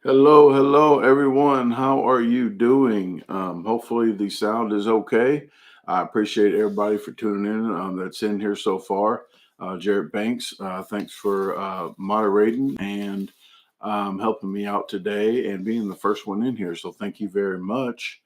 Hello, hello, everyone. How are you doing? Hopefully, the sound is okay. I appreciate everybody for tuning in that's in here so far. Jarrett Banks, thanks for moderating and helping me out today and being the first one in here. So, thank you very much.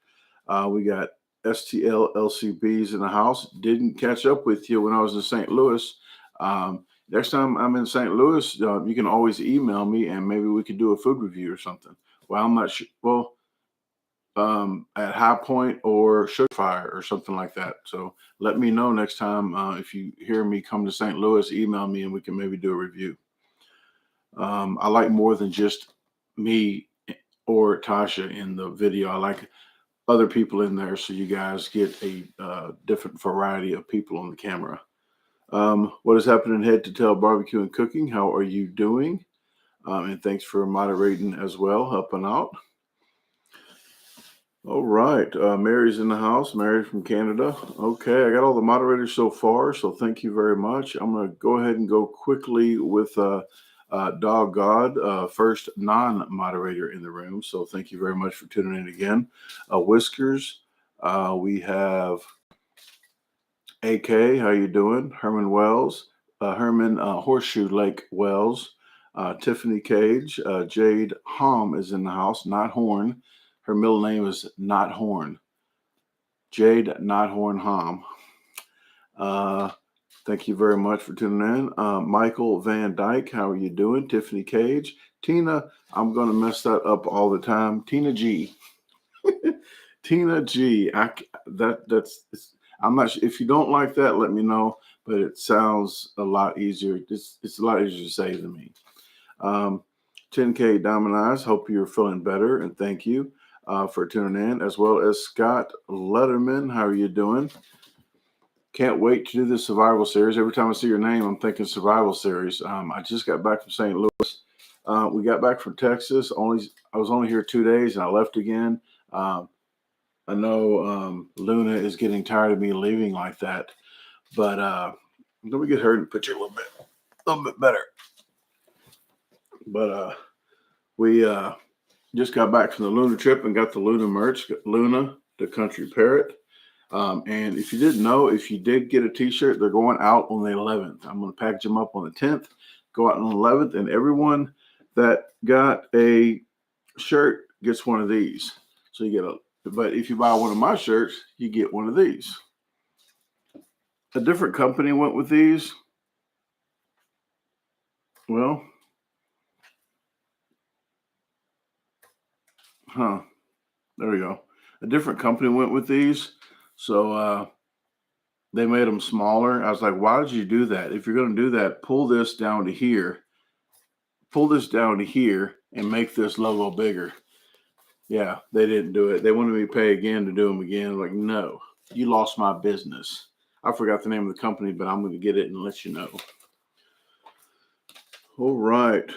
We got STL LCBs in the house. Didn't catch up with you when I was in St. Louis. Um, Next time I'm in St. Louis, you can always email me and maybe we could do a food review or something. Well, I'm not sure. Well, at High Point or Sugar Fire or something like that. So let me know next time if you hear me come to St. Louis, email me and we can maybe do a review. I like more than just me or Tasha in the video. I like other people in there so you guys get a different variety of people on the camera. What is happening head to tail barbecue and cooking? How are you doing? And thanks for moderating as well, helping out. All right. Mary's in the house. Mary from Canada. Okay. I got all the moderators so far. So thank you very much. I'm going to go ahead and go quickly with Dog God, first non moderator in the room. So thank you very much for tuning in again. Whiskers. We have AK. How you doing? Herman Wells. Herman Horseshoe Lake Wells. Tiffany Cage. Jade Hom is in the house, not Horn. Her middle name is Not Horn. Jade Not Horn Hom. Thank you very much for tuning in. Michael Van Dyke, how are you doing? Tiffany Cage. Tina, I'm going to mess that up all the time. Tina G. Tina G. I'm not sure. If you don't like that, let me know. But it sounds a lot easier. It's a lot easier to say than me. 10K Diamond Eyes, hope you're feeling better, and thank you for tuning in, as well as Scott Letterman. How are you doing? Can't wait to do this survival series. Every time I see your name, I'm thinking survival series. I just got back from St. Louis. We got back from Texas. I was only here 2 days, and I left again. I know Luna is getting tired of me leaving like that, but let me get her and picture a little bit better. But we just got back from the Luna trip and got the Luna merch. Luna, the country parrot. And if you didn't know, if you did get a T-shirt, they're going out on the 11th. I'm going to package them up on the 10th, go out on the 11th, and everyone that got a shirt gets one of these. So you get but if you buy one of my shirts, you get one of these. A different company went with these. Well, there we go. A different company went with these. So they made them smaller. I was like, why did you do that? If you're going to do that, pull this down to here. Pull this down to here and make this logo bigger. Yeah, they didn't do it. They wanted me to pay again to do them again. I'm like, no, you lost my business. I forgot the name of the company, but I'm going to get it and let you know. All right.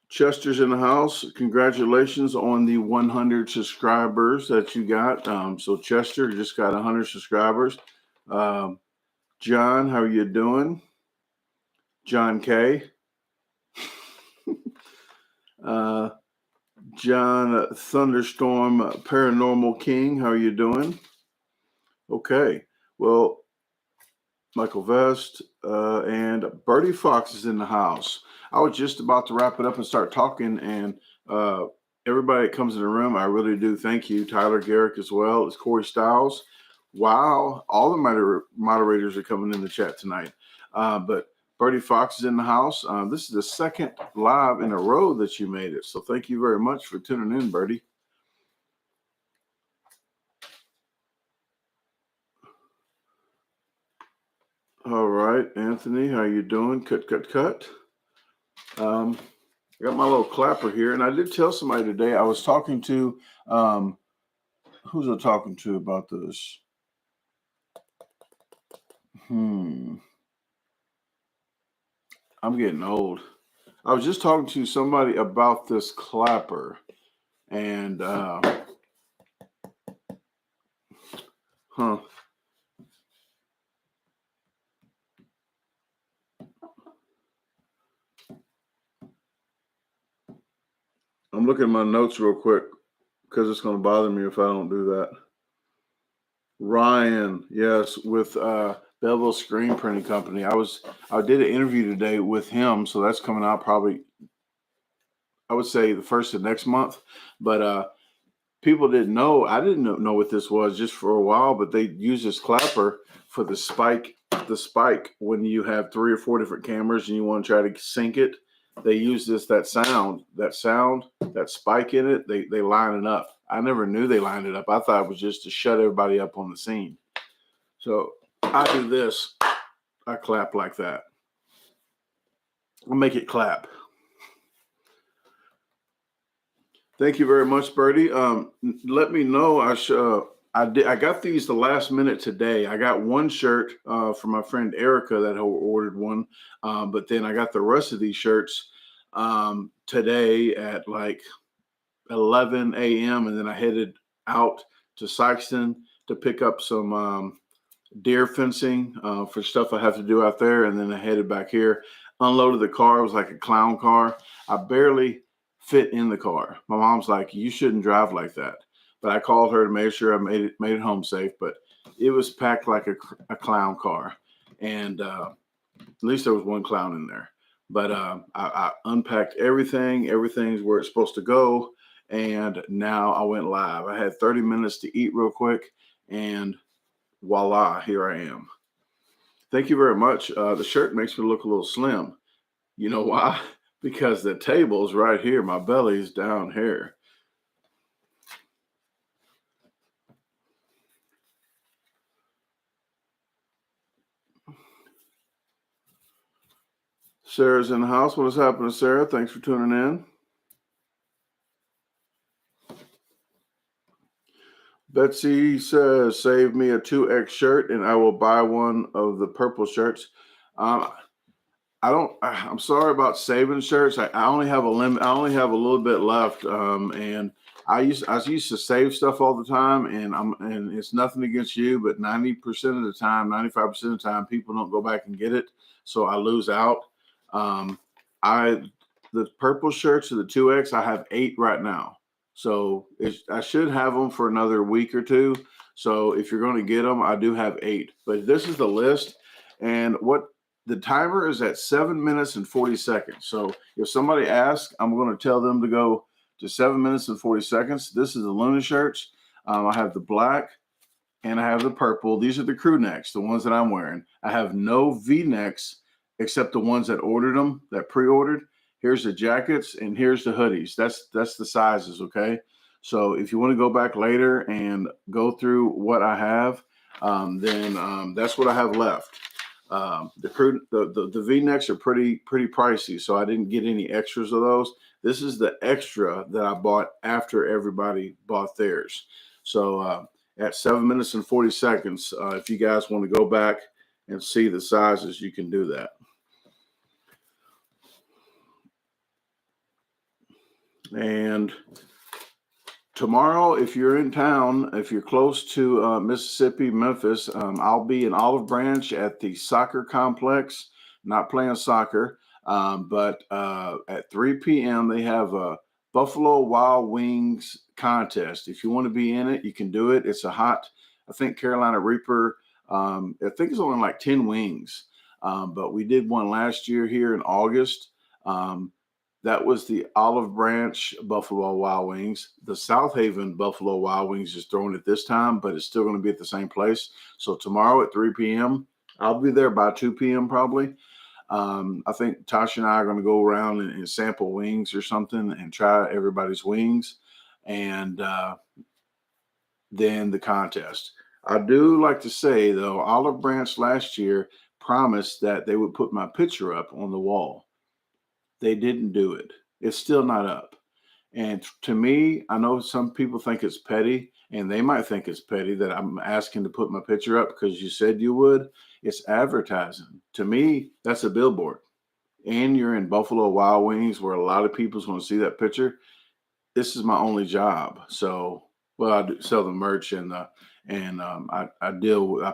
Chester's in the house. Congratulations on the 100 subscribers that you got. So Chester just got 100 subscribers. John, how are you doing? John K. John Thunderstorm Paranormal King, how are you doing? Okay. Well, Michael Vest and Bertie Fox is in the house. I was just about to wrap it up and start talking, and everybody that comes in the room, I really do thank you. Tyler Garrick as well. It's Corey Stiles. Wow, all the moderators are coming in the chat tonight. But Bertie Fox is in the house. This is the second live in a row that you made it. So thank you very much for tuning in, Bertie. All right, Anthony, how you doing? Cut. I got my little clapper here, and I did tell somebody today. I was talking to who's I talking to about this? I'm getting old. I was just talking to somebody about this clapper, and I'm looking at my notes real quick because it's going to bother me if I don't do that. Ryan, yes, with Belleville Screen Printing Company. I did an interview today with him, so that's coming out probably, I would say, the first of next month. But people didn't know. I didn't know what this was just for a while, but they use this clapper for the spike. The spike when you have 3 or 4 different cameras and you want to try to sync it. They use that spike in it. They line it up. I never knew they lined it up. I thought it was just to shut everybody up on the scene. So I do this. I clap like that. I'll make it clap. Thank you very much, Bertie. Let me know. I got these the last minute today. I got one shirt from my friend Erica that ordered one, but then I got the rest of these shirts today at like 11 a.m. and then I headed out to Sikeston to pick up some deer fencing for stuff I have to do out there, and then I headed back here. Unloaded the car. It was like a clown car. I barely fit in the car. My mom's like, "You shouldn't drive like that." But I called her to make sure I made it home safe. But it was packed like a clown car, and at least there was one clown in there. But I unpacked everything. Everything's where it's supposed to go, and now I went live. I had 30 minutes to eat real quick, and voila, here I am. Thank you very much. The shirt makes me look a little slim. You know why? Because the table's right here. My belly's down here. Sarah's in the house. What is happening, Sarah? Thanks for tuning in. Betsy says, save me a 2X shirt and I will buy one of the purple shirts. I'm sorry about saving shirts. I only have a limit. I only have a little bit left. And I used to save stuff all the time, and it's nothing against you, but 90% of the time, 95% of the time, people don't go back and get it. So I lose out. The purple shirts of the 2X, I have 8 right now. So I should have them for another week or two. So if you're going to get them, I do have 8. But this is the list. And the timer is at 7 minutes and 40 seconds. So if somebody asks, I'm going to tell them to go to 7 minutes and 40 seconds. This is the Luna shirts. I have the black and I have the purple. These are the crew necks, the ones that I'm wearing. I have no V-necks except the ones that ordered them, that pre-ordered. Here's the jackets and here's the hoodies. That's the sizes, okay? So if you want to go back later and go through what I have, then that's what I have left. The V-necks are pretty pricey, so I didn't get any extras of those. This is the extra that I bought after everybody bought theirs. So at 7 minutes and 40 seconds, if you guys want to go back and see the sizes, you can do that. And tomorrow, if you're in town, if you're close to Mississippi, Memphis, I'll be in Olive Branch at the soccer complex, not playing soccer, but at 3 p.m. they have a Buffalo Wild Wings contest. If you want to be in it, you can do it. It's I think Carolina Reaper, I think it's only like 10 wings, but we did one last year here in August. That was the Olive Branch Buffalo Wild Wings. The South Haven Buffalo Wild Wings is throwing it this time, but it's still going to be at the same place. So tomorrow at 3 p.m., I'll be there by 2 p.m. probably. I think Tasha and I are going to go around and sample wings or something and try everybody's wings. And then the contest. I do like to say, though, Olive Branch last year promised that they would put my picture up on the wall. They didn't do it. It's still not up. And to me, I know some people think it's petty, and they might think it's petty that I'm asking to put my picture up because you said you would. It's advertising. To me, that's a billboard. And you're in Buffalo Wild Wings where a lot of people's want to see that picture. This is my only job. So, well, I do sell the merch and I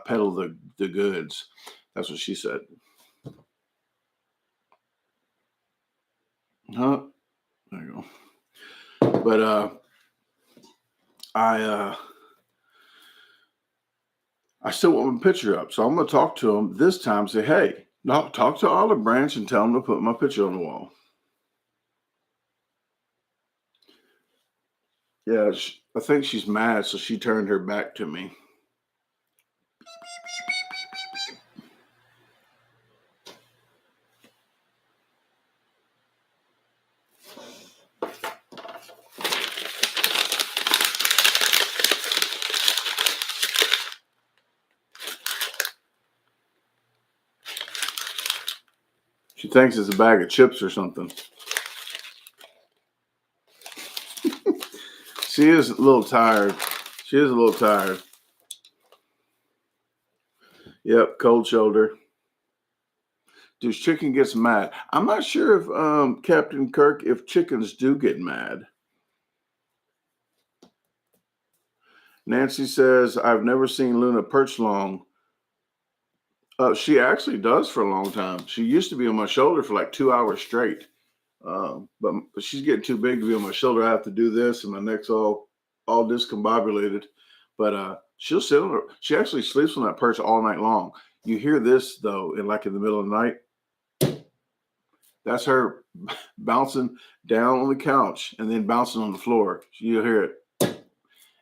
peddle the goods. That's what she said. Huh? There you go. But I still want my picture up, so I'm going to talk to him this time. Say, hey, no, talk to Olive Branch and tell them to put my picture on the wall. Yeah, I think she's mad, so she turned her back to me. She thinks it's a bag of chips or something. She is a little tired. She is a little tired. Yep, cold shoulder. Does chicken gets mad? I'm not sure if Captain Kirk, if chickens do get mad. Nancy says, I've never seen Luna perch long. She actually does for a long time. She used to be on my shoulder for like 2 hours straight. But she's getting too big to be on my shoulder. I have to do this, and my neck's all discombobulated. But she'll sit on her. She actually sleeps on that perch all night long. You hear this though, in the middle of the night. That's her bouncing down on the couch and then bouncing on the floor. You'll hear it.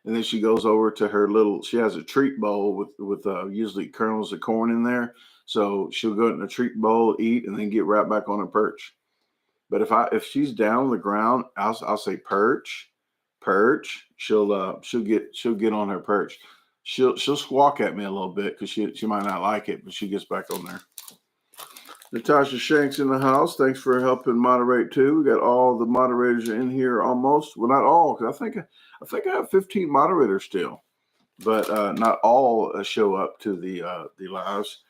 And then she goes over to her she has a treat bowl with usually kernels of corn in there. So she'll go in a treat bowl, eat, and then get right back on her perch. But if she's down on the ground, I'll say perch, perch. She'll get on her perch. She'll squawk at me a little bit because she might not like it, but she gets back on there. Natasha Shanks in the house. Thanks for helping moderate too. We got all the moderators in here almost. Well, not all, because I think I have 15 moderators still, but not all show up to the lives.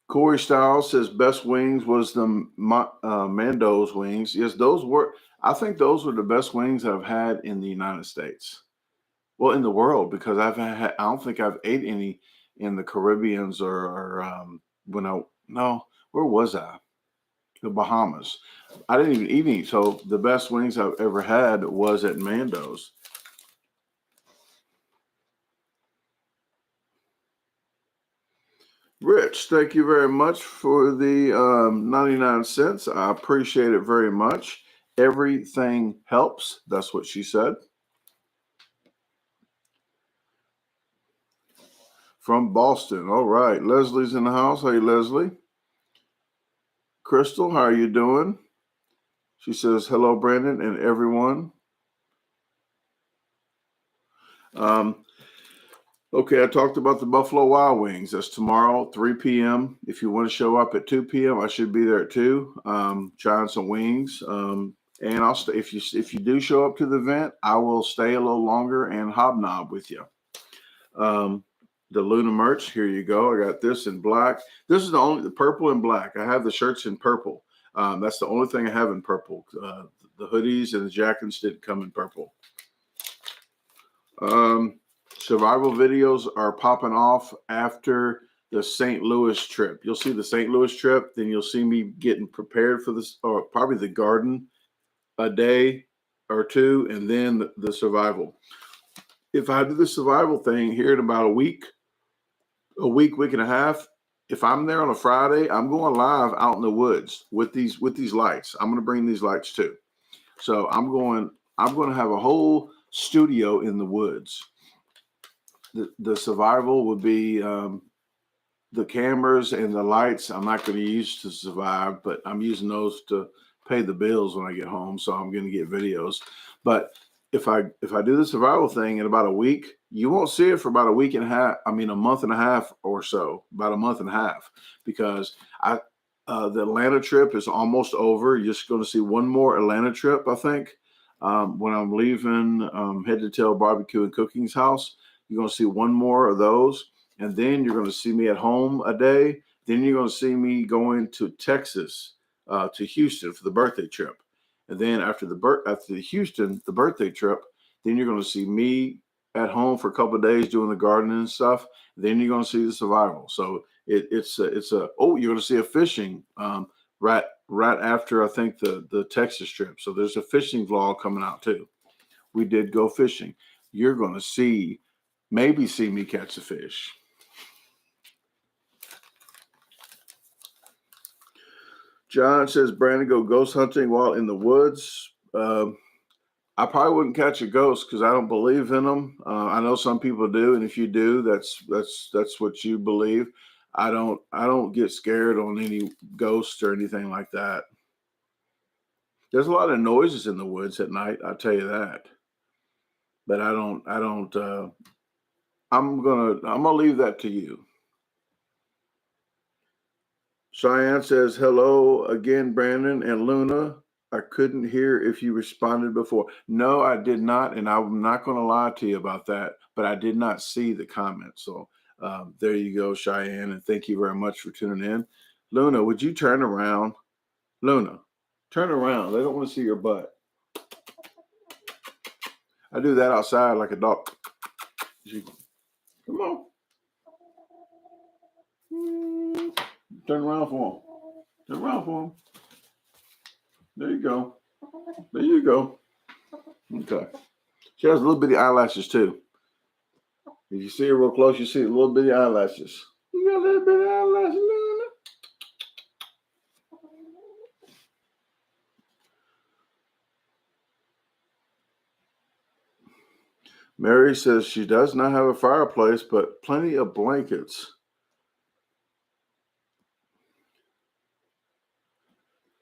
Corey Styles says best wings was the Mando's wings. Yes, those were. I think those were the best wings I've had in the United States. Well, in the world, because I don't think I've ate any in the Caribbeans or where was I? The Bahamas. I didn't even eat any. So the best wings I've ever had was at Mando's. Rich, thank you very much for the 99 cents. I appreciate it very much. Everything helps. That's what she said. From Boston. All right. Leslie's in the house. Hey, Leslie. Crystal, how are you doing? She says, hello, Brandon and everyone. Okay, I talked about the Buffalo Wild Wings. That's tomorrow, 3 p.m. If you want to show up at 2 p.m., I should be there at 2, trying some wings. And I'll stay. If you do show up to the event, I will stay a little longer and hobnob with you. The Luna merch, here you go. I got this in black. This is the purple and black. I have the shirts in purple. That's the only thing I have in purple. The hoodies and the jackets didn't come in purple. Survival videos are popping off after the St. Louis trip. You'll see the St. Louis trip, then you'll see me getting prepared for this, or probably the garden a day or two, and then the survival. If I do the survival thing here in about a week and a half, if I'm there on a Friday, I'm going live out in the woods with these lights. I'm going to bring these lights too. So I'm going to have a whole studio in the woods. The survival would be the cameras and the lights. I'm not going to use to survive, but I'm using those to pay the bills when I get home. So I'm going to get videos. But if I do the survival thing in about a week, you won't see it for about a week and a half. I mean, a month and a half or so, about a month and a half, because the Atlanta trip is almost over. You're just going to see one more Atlanta trip, I think. When I'm leaving Head to Tail Barbecue and Cooking's house, you're going to see one more of those. And then you're going to see me at home a day. Then you're going to see me going to Texas, to Houston for the birthday trip. And then after the Houston, the birthday trip, then you're going to see me at home for a couple of days doing the gardening and stuff. Then you're going to see the survival. So you're going to see a fishing right right after I think the Texas trip. So there's a fishing vlog coming out too. We did go fishing. You're going to maybe see me catch a fish. John says, Brandon, go ghost hunting while in the woods. I probably wouldn't catch a ghost because I don't believe in them. I know some people do, and if you do, that's what you believe. I don't get scared on any ghosts or anything like that. There's a lot of noises in the woods at night, I'll tell you that. But I'm gonna leave that to you. Cheyenne says, hello again, Brandon and Luna. I couldn't hear if you responded before. No, I did not, and I'm not going to lie to you about that, but I did not see the comment. So there you go, Cheyenne, and thank you very much for tuning in. Luna, would you turn around? Luna, turn around. They don't want to see your butt. I do that outside like a dog. Come on. Turn around for him. Turn around for him. There you go. There you go. Okay. She has little bitty eyelashes too. If you see her real close, you see the little bitty eyelashes. You got little bitty eyelashes, Luna. Mary says she does not have a fireplace, but plenty of blankets.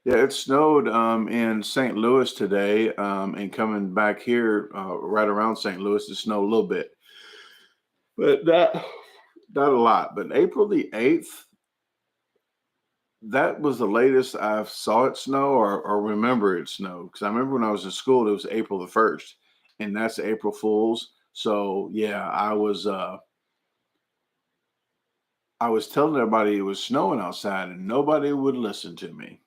Yeah, it snowed in St. Louis today, and coming back here, right around St. Louis, it snowed a little bit, but not a lot. But April the 8th, that was the latest I saw it snow or remember it snow. Because I remember when I was in school, it was April the 1st, and that's April Fool's. So yeah, I was telling everybody it was snowing outside, and nobody would listen to me.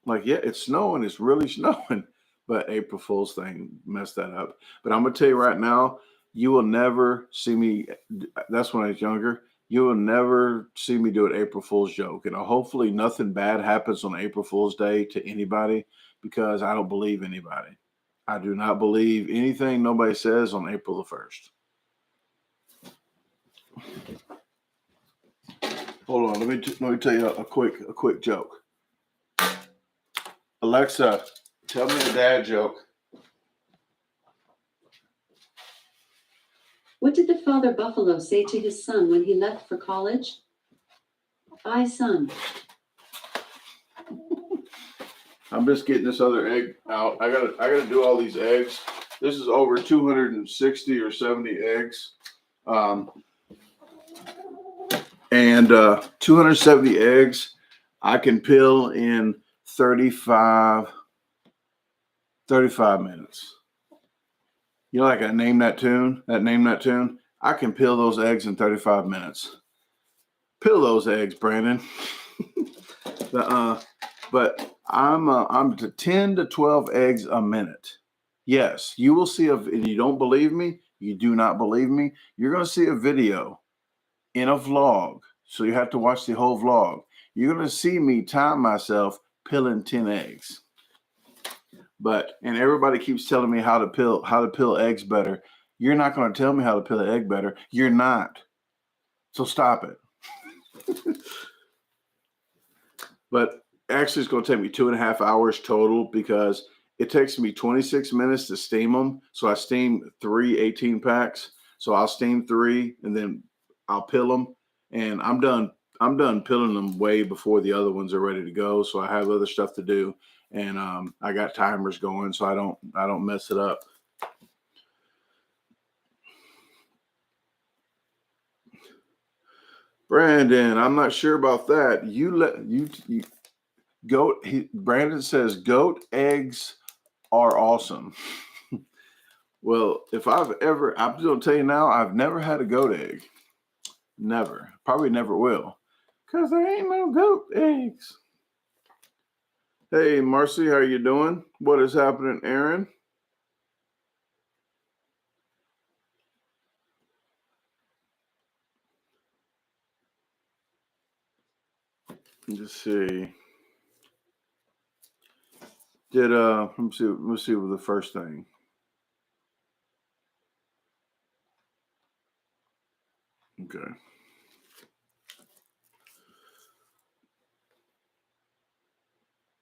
Like, yeah, it's snowing. It's really snowing. But April Fool's thing messed that up. But I'm gonna tell you right now, you will never see me. That's when I was younger. You will never see me do an April Fool's joke. And hopefully nothing bad happens on April Fool's Day to anybody because I don't believe anybody. I do not believe anything nobody says on April the 1st. Hold on, let me tell you a quick joke. Alexa, tell me a dad joke. What did the father buffalo say to his son when he left for college? Bye, son. I'm just getting this other egg out. I gotta do all these eggs. This is over 260 or 70 eggs. And 270 eggs I can peel in 35 minutes. You know, like I name that tune? I can peel those eggs in 35 minutes. Peel those eggs, Brandon. But I'm to 10 to 12 eggs a minute. Yes, you will see and you don't believe me, you do not believe me, you're going to see a video in a vlog. So you have to watch the whole vlog. You're going to see me time myself peeling 10 eggs. And everybody keeps telling me how to peel eggs better. You're not going to tell me how to peel an egg better. You're not. So stop it. But actually, it's going to take me 2.5 hours total because it takes me 26 minutes to steam them. So I steam 3 18 packs. So I'll steam 3 and then I'll peel them. And I'm done peeling them way before the other ones are ready to go. So I have other stuff to do. And I got timers going so I don't mess it up. Brandon, I'm not sure about that. Brandon says goat eggs are awesome. Well, I'm going to tell you now, I've never had a goat egg. Never. Probably never will. Because there ain't no goat eggs. Hey, Marcy, how you doing? What is happening, Aaron? Let's see. Let's see what the first thing. Okay.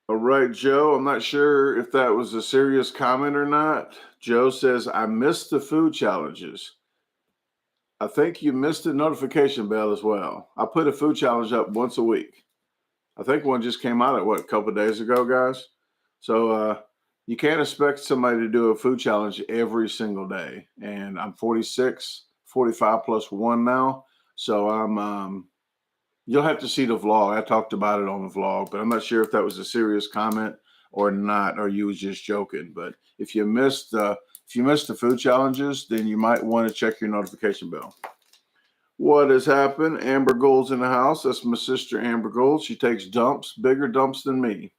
All right, Joe. I'm not sure if that was a serious comment or not. Joe says, I missed the food challenges. I think you missed the notification bell as well. I put a food challenge up once a week. I think one just came out a couple of days ago, guys. So you can't expect somebody to do a food challenge every single day. And I'm 46, 45 plus one now. So you'll have to see the vlog. I talked about it on the vlog, but I'm not sure if that was a serious comment or not, or you was just joking. But if you missed the food challenges, then you might want to check your notification bell. What has happened? Amber Gold's in the house. That's my sister, Amber Gold. She takes dumps, bigger dumps than me.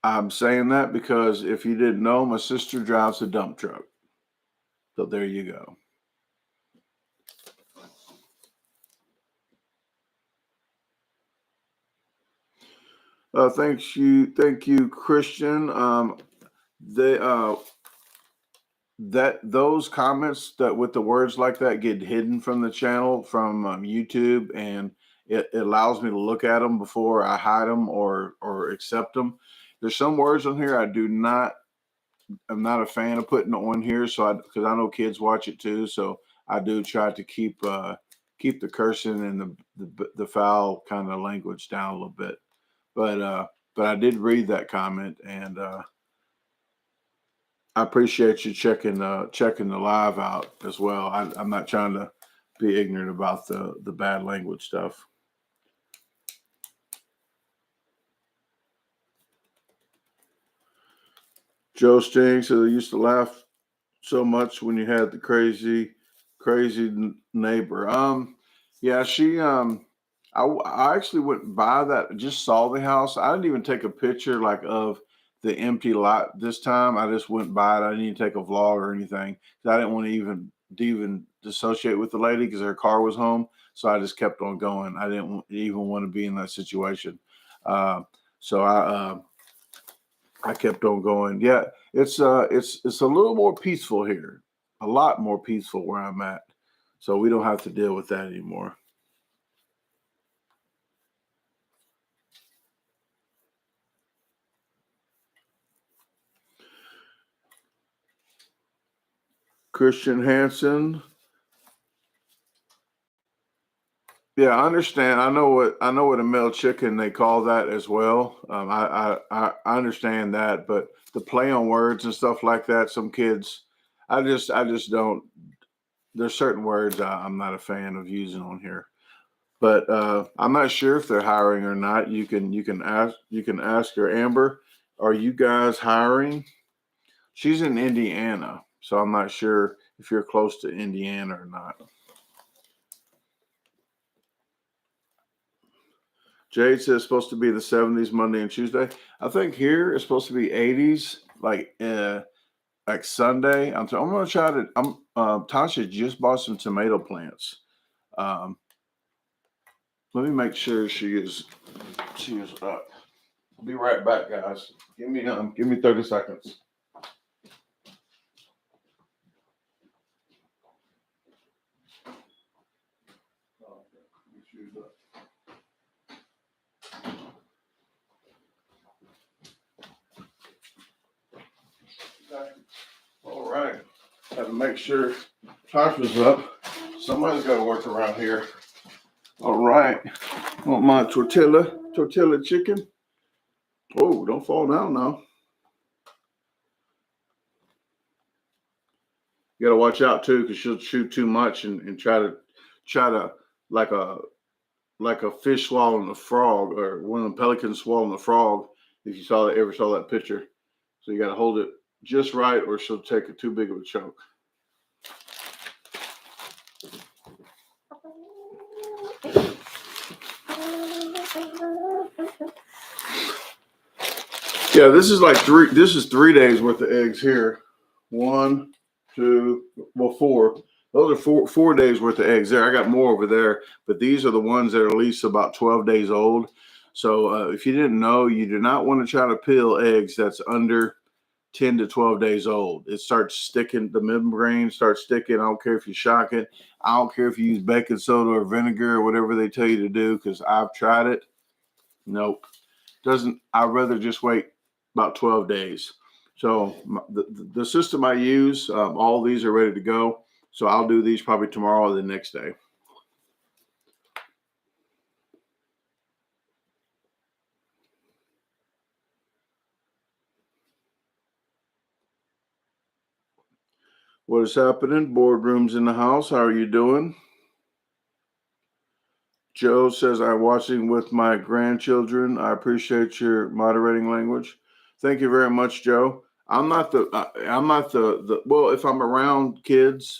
I'm saying that because if you didn't know, my sister drives a dump truck. So there you go. Thank you, Christian. Those comments that with the words like that get hidden from the channel from YouTube, and it allows me to look at them before I hide them or accept them. There's some words on here I'm not a fan of putting on here, because I know kids watch it too, so I do try to keep the cursing and the foul kind of language down a little bit. But I did read that comment, and I appreciate you checking the live out as well. I'm not trying to be ignorant about the bad language stuff. Joe Sting said I used to laugh so much when you had the crazy neighbor. Yeah, I actually went by that, just saw the house. I didn't even take a picture like of the empty lot this time. I just went by it. I didn't even take a vlog or anything. I didn't want to even dissociate with the lady because her car was home. So I just kept on going. I didn't even want to be in that situation. So I kept on going. Yeah, it's a little more peaceful here, a lot more peaceful where I'm at. So we don't have to deal with that anymore. Christian Hansen. Yeah, I understand. I know what a male chicken they call that as well. I understand that, but the play on words and stuff like that, some kids, I just don't. There's certain words I'm not a fan of using on here. But I'm not sure if they're hiring or not. You can ask her, Amber, are you guys hiring? She's in Indiana, so I'm not sure if you're close to Indiana or not. Jade says it's supposed to be the 70s Monday and Tuesday. I think here it's supposed to be 80s, like Sunday. I'm gonna try to. Tasha just bought some tomato plants. Um, let me make sure she is up. I'll be right back, guys. Give me 30 seconds. All right. Had to make sure Tasha's up. Somebody's got to work around here. All right. Want my tortilla chicken? Oh, don't fall down now. You got to watch out too, because she'll chew too much and try to like a fish swallowing a frog, or one of the pelicans swallowing a frog. If you ever saw that picture, so you got to hold it just right, or she'll take too big of a chunk. Yeah, this is 3 days worth of eggs here. 1, 2, well, 4. Those are 4 days worth of eggs there. I got more over there, but these are the ones that are at least about 12 days old. So if you didn't know, you do not want to try to peel eggs that's under 10 to 12 days old. It starts sticking, the membrane starts sticking. I don't care if you shock it. I don't care if you use baking soda or vinegar or whatever they tell you to do, because I've tried it. Nope. Doesn't. I'd rather just wait about 12 days. So the system I use, all these are ready to go. So I'll do these probably tomorrow or the next day. What is happening? Boardrooms in the house. How are you doing? Joe says, I'm watching with my grandchildren. I appreciate your moderating language. Thank you very much, Joe. I'm not the well, if I'm around kids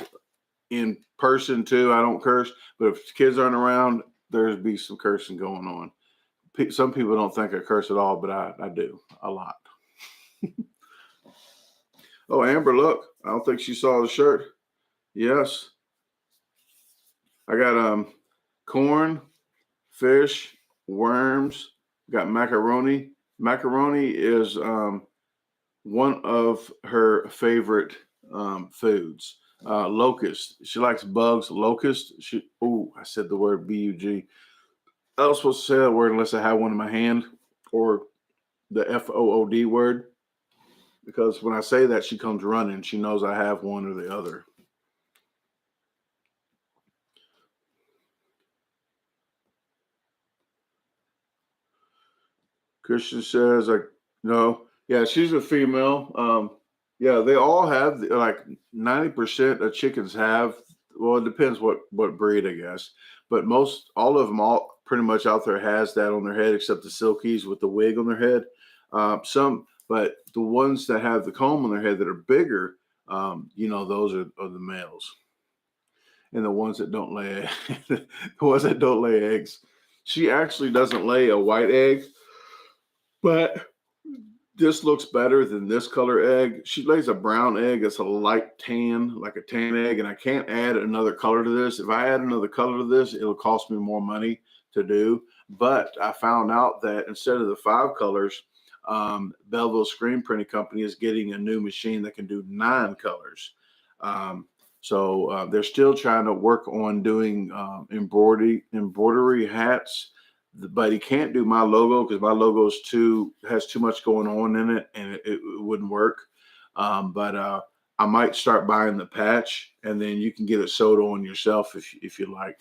in person too, I don't curse, but if kids aren't around, there's be some cursing going on. Some people don't think I curse at all, but I do a lot. Oh, Amber, look, I don't think she saw the shirt. Yes. I got corn, fish, worms, got macaroni. Macaroni is one of her favorite foods. Locust. She likes bugs. Locust. I said the word bug. I was supposed to say that word unless I have one in my hand, or the FOOD word, because when I say that, she comes running. She knows I have one or the other. Christian says, like, no, yeah, she's a female. Yeah, they all have, like 90% of chickens have. Well, it depends what breed, I guess, but all of them, all pretty much out there has that on their head, except the silkies with the wig on their head. But the ones that have the comb on their head that are bigger, those are the males, and the ones that don't lay, the ones that don't lay eggs. She actually doesn't lay a white egg, but this looks better than this color egg. She lays a brown egg. It's a light tan, like a tan egg, and I can't add another color to this. If I add another color to this, it'll cost me more money to do. But I found out that instead of the 5 colors, Belleville Screen Printing Company is getting a new machine that can do 9 colors. So they're still trying to work on doing embroidery hats, but he can't do my logo because my logo has too much going on in it, and it wouldn't work. But I might start buying the patch, and then you can get it sewed on yourself if you like.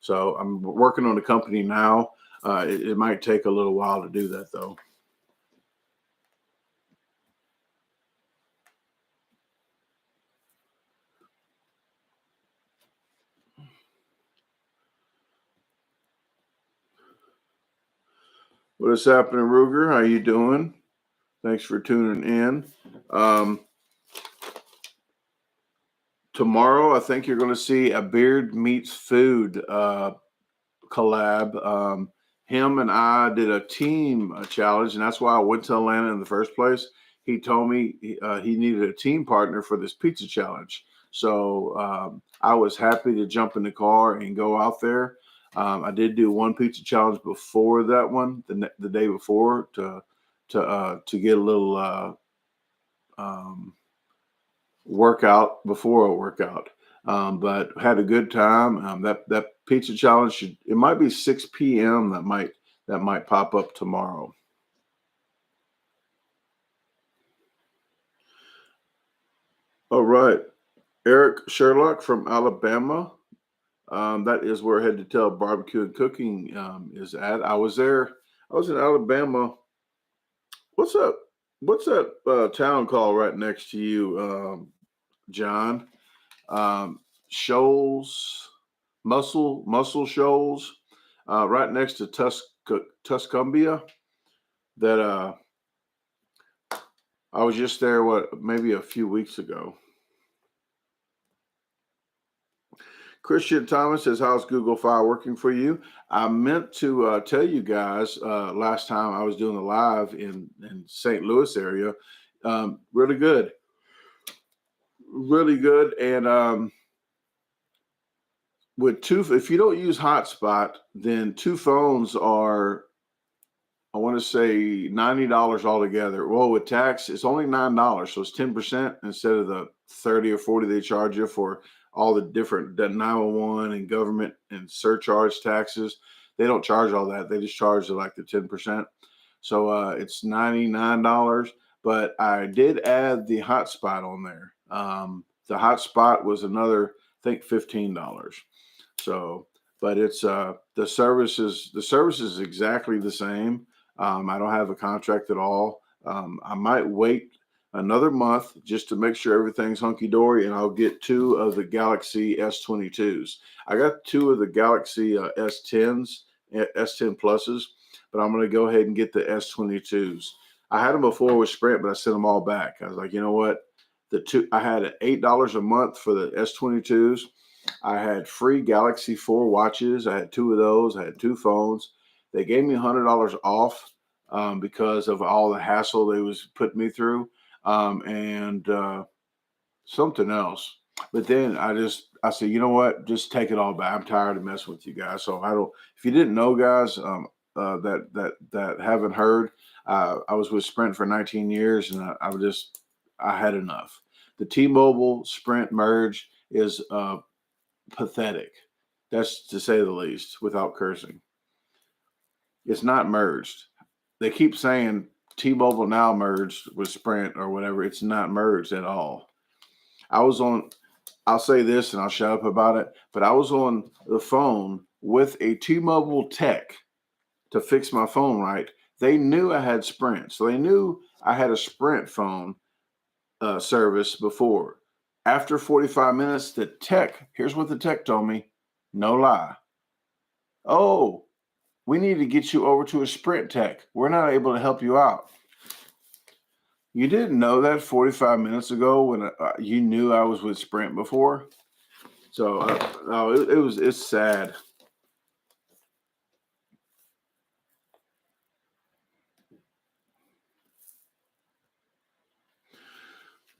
So I'm working on the company now. It might take a little while to do that, though. What is happening, Ruger? How you doing? Thanks for tuning in. Tomorrow, I think you're going to see a Beard Meets Food collab. Him and I did a team challenge, and that's why I went to Atlanta in the first place. He told me he needed a team partner for this pizza challenge. So I was happy to jump in the car and go out there. I did do one pizza challenge before that one, the day before, to get a little workout before a workout. But had a good time. That pizza challenge it might be 6 p.m. that might pop up tomorrow. All right, Eric Sherlock from Alabama. That is where Head to Tail Barbecue and Cooking is at. I was there. I was in Alabama. What's up? What's that town called right next to you, John? Shoals, Muscle Shoals, right next to Tuscumbia. That I was just there. Maybe a few weeks ago. Christian Thomas says, "How's Google Fi working for you?" I meant to tell you guys last time I was doing the live in St. Louis area. Really good, really good, and with if you don't use hotspot, then 2 phones are I want to say $90 altogether. Well, with tax, it's only $9, so it's 10% instead of the 30 or 40 they charge you for all the different the 911 and government and surcharge taxes. They don't charge all that. They just charge like the 10%. So it's $99. But I did add the hotspot on there. The hotspot was another, I think, $15. So, but it's the service is exactly the same. I don't have a contract at all. I might wait another month just to make sure everything's hunky dory, and I'll get 2 of the Galaxy S22s. I got 2 of the Galaxy S10s, S10 pluses, but I'm going to go ahead and get the S22s. I had them before with Sprint, but I sent them all back. I was like, you know what? I had $8 a month for the S22s. I had free Galaxy 4 watches. I had 2 of those. I had 2 phones. They gave me $100 off because of all the hassle they was putting me through, and something else. But then I said, you know what? Just take it all back. I'm tired of messing with you guys. So I don't. If you didn't know, guys, that haven't heard, I was with Sprint for 19 years, and I had enough. The T-Mobile Sprint merge is pathetic. That's to say the least, without cursing. It's not merged. They keep saying T-Mobile now merged with Sprint or whatever. It's not merged at all. I'll say this and I'll shut up about it, but I was on the phone with a T-Mobile tech to fix my phone right. They knew I had Sprint. So they knew I had a Sprint phone service before. After 45 minutes, here's what the tech told me, no lie. Oh, we need to get you over to a Sprint tech. We're not able to help you out. You didn't know that 45 minutes ago when you knew I was with Sprint before. So no, it's sad.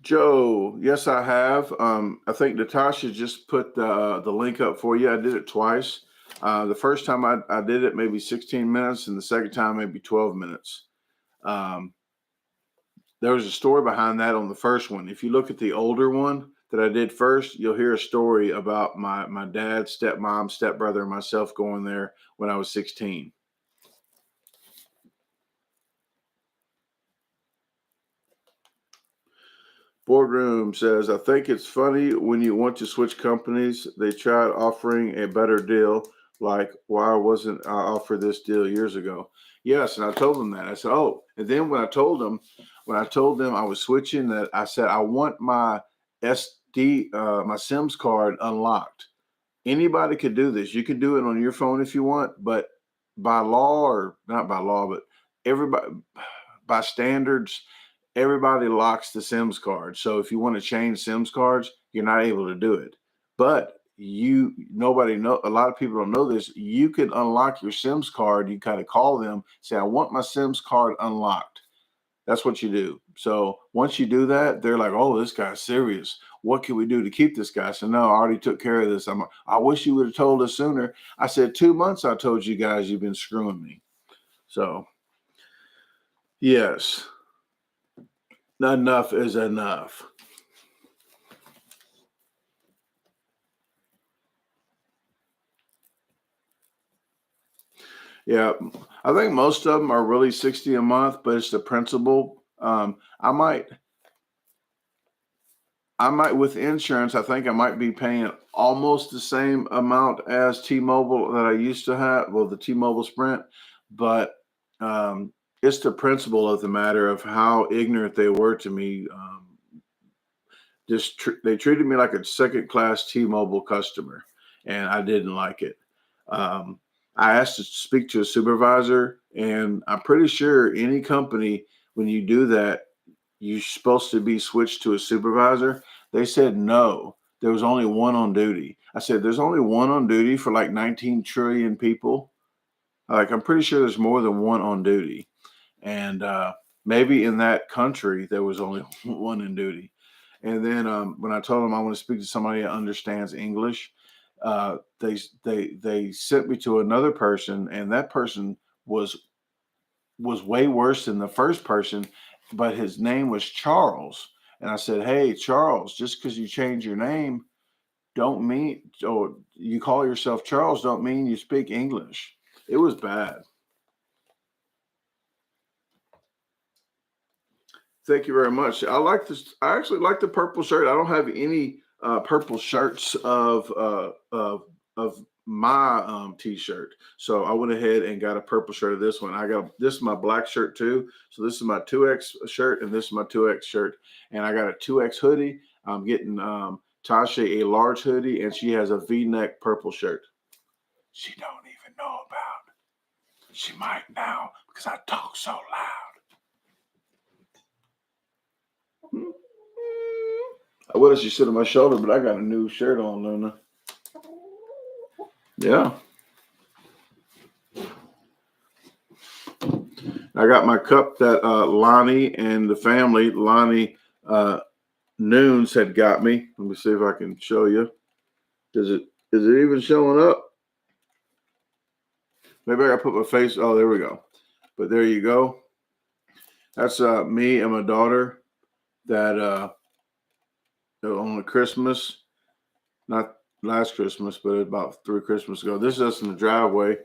Joe, yes, I have. I think Natasha just put the link up for you. I did it twice. The first time I did it, maybe 16 minutes, and the second time, maybe 12 minutes. There was a story behind that on the first one. If you look at the older one that I did first, you'll hear a story about my dad, stepmom, stepbrother, and myself going there when I was 16. Boardroom says, I think it's funny when you want to switch companies, they tried offering a better deal. Like, why wasn't I offered this deal years ago? Yes, and I told them that. I said, oh, and then when I told them I was switching, that I said I want my my Sims card unlocked. Anybody could do this. You can do it on your phone if you want, but by law, or not by law, but everybody by standards, everybody locks the Sims card. So if you want to change Sims cards, you're not able to do it. But nobody know, a lot of people don't know this. You can unlock your Sims card. You kind of call them, say, I want my Sims card unlocked. That's what you do. So once you do that, they're like, oh, this guy's serious. What can we do to keep this guy? So no, I already took care of this. I wish you would have told us sooner. I said 2 months. I told you guys you've been screwing me. So yes, enough is enough. Yeah, I think most of them are really 60 a month, but it's the principal. I might with insurance, I think I might be paying almost the same amount as T-Mobile that I used to have, well, the T-Mobile Sprint, but it's the principle of the matter of how ignorant they were to me. They treated me like a second-class T-Mobile customer, and I didn't like it. I asked to speak to a supervisor, and I'm pretty sure any company, when you do that, you're supposed to be switched to a supervisor. They said no, there was only one on duty. I said, there's only one on duty for like 19 trillion people. Like, I'm pretty sure there's more than one on duty. And maybe in that country, there was only one in duty. And then when I told them I want to speak to somebody that understands English, they sent me to another person, and that person was was way worse than the first person, but his name was Charles. And I said, "Hey, Charles, just because you change your name don't mean, or you call yourself Charles, don't mean you speak English." It was bad. Thank you very much. I like this. I actually like the purple shirt. I don't have any purple shirts of my t-shirt, so I went ahead and got a purple shirt of this one. I got this is my black shirt too. So this is my 2X shirt, and this is my 2X shirt, and I got a 2X hoodie. I'm getting Tasha a large hoodie, and she has a V-neck purple shirt. She don't even know about it. She might now because I talk so loud. I would have just sit on my shoulder, but I got a new shirt on, Luna. Yeah. I got my cup that Lonnie and the family, Lonnie Noons had got me. Let me see if I can show you. Is it even showing up? Maybe I gotta put my face. Oh, there we go. But there you go. That's me and my daughter that on the Christmas, not last Christmas, but about 3 Christmas ago. This is us in the driveway.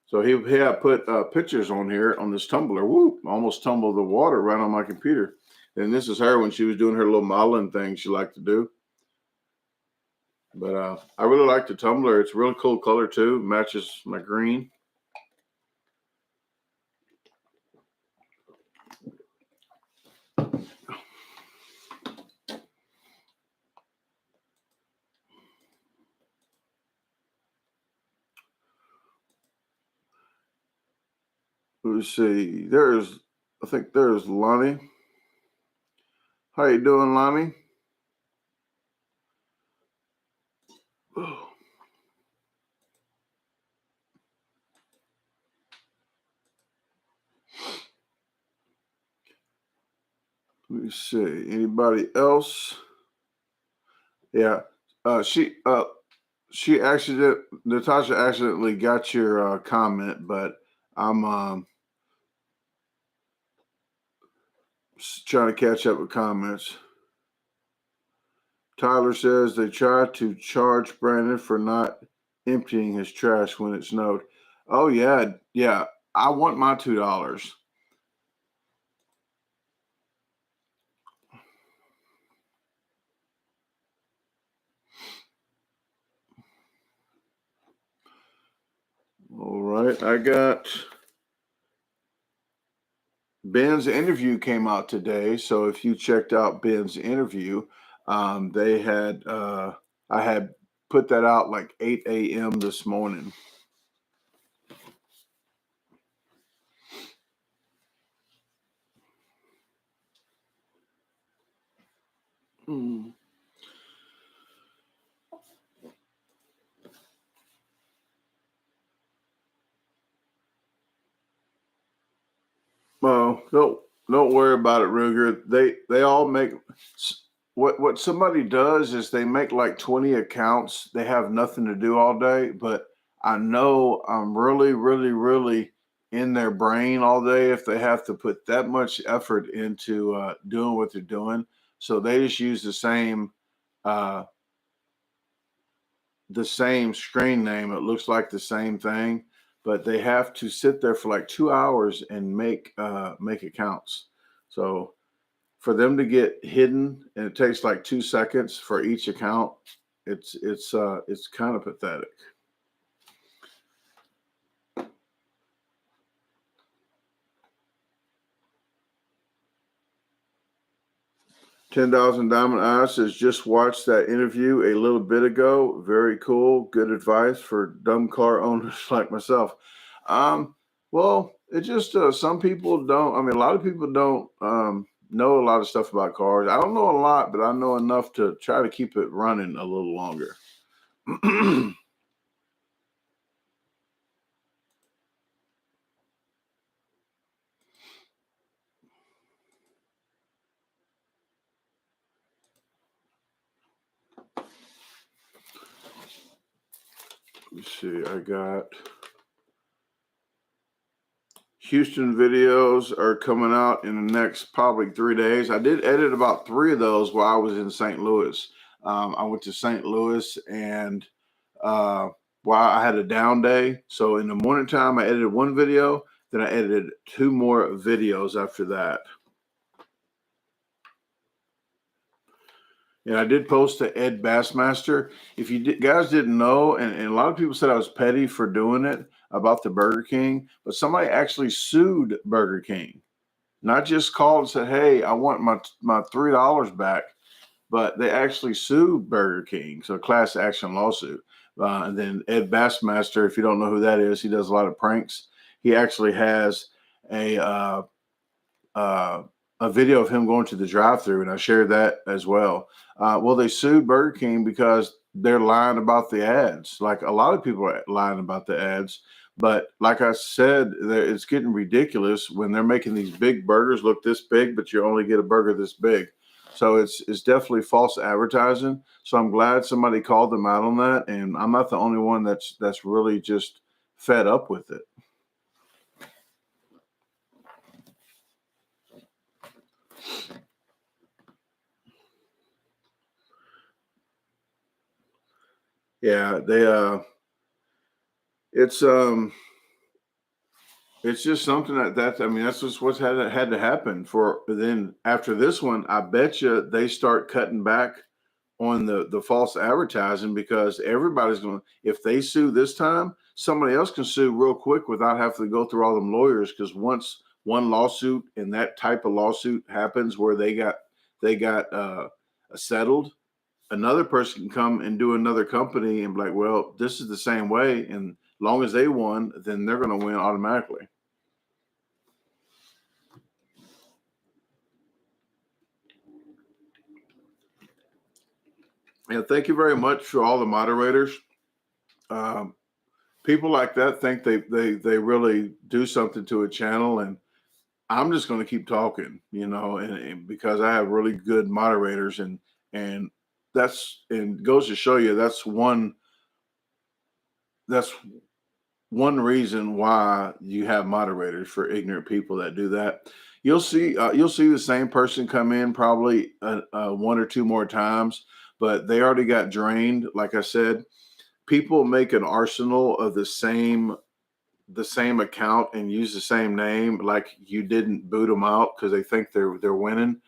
So he had put pictures on here on this tumbler. Whoop! Almost tumbled the water right on my computer. And this is her when she was doing her little modeling thing she liked to do. But I really like the tumbler. It's a really cool color too. Matches my green. Let's see. I think there's Lonnie. How you doing, Lonnie? Let me see. Anybody else? Yeah. Natasha accidentally got your comment, but I'm trying to catch up with comments. Tyler says they tried to charge Brandon for not emptying his trash when it snowed. Oh yeah, yeah. I want my $2. All right, I got Ben's interview came out today. So if you checked out Ben's interview, they had I had put that out like 8 a.m. this morning. Hmm. Well, don't worry about it, Ruger. They all make what somebody does is they make like 20 accounts. They have nothing to do all day, but I know I'm really, really, really in their brain all day if they have to put that much effort into doing what they're doing. So they just use uh, the same screen name. It looks like the same thing, but they have to sit there for like 2 hours and make accounts. So for them to get hidden, and it takes like 2 seconds for each account, it's kind of pathetic. $10,000 Diamond Eyes says just watched that interview a little bit ago. Very cool. Good advice for dumb car owners like myself. Well, it just some people don't. I mean, a lot of people don't know a lot of stuff about cars. I don't know a lot, but I know enough to try to keep it running a little longer. Let's see. I got Houston videos are coming out in the next probably 3 days. I did edit about 3 of those while I was in St. Louis. I went to St. Louis and while I had a down day. So in the morning time, I edited 1 video. Then I edited 2 more videos after that. And I did post to Ed Bassmaster. If you guys didn't know, and a lot of people said I was petty for doing it about the Burger King, but somebody actually sued Burger King. Not just called and said, hey, I want my $3 back, but they actually sued Burger King. So class action lawsuit. And then Ed Bassmaster, if you don't know who that is, he does a lot of pranks. He actually has a video of him going to the drive-thru, and I shared that as well. Well, they sued Burger King because they're lying about the ads. Like a lot of people are lying about the ads, but like I said, it's getting ridiculous when they're making these big burgers look this big, but you only get a burger this big. So it's definitely false advertising. So I'm glad somebody called them out on that, and I'm not the only one that's really just fed up with it. Yeah, it's just something I mean, that's just what's had to happen for. Then after this one, I bet you they start cutting back on the false advertising, because everybody's going to, if they sue this time, somebody else can sue real quick without having to go through all them lawyers. Because once one lawsuit and that type of lawsuit happens where they got settled, another person can come and do another company and be like, well, this is the same way, and long as they won, then they're going to win automatically. And thank you very much for all the moderators. People like that think they really do something to a channel, and I'm just going to keep talking, and because I have really good moderators, and goes to show you that's one reason why you have moderators, for ignorant people that do that. You'll see the same person come in probably 1 or 2 more times, but they already got drained. Like I said, people make an arsenal of the same account and use the same name, like you didn't boot them out because they think they're winning.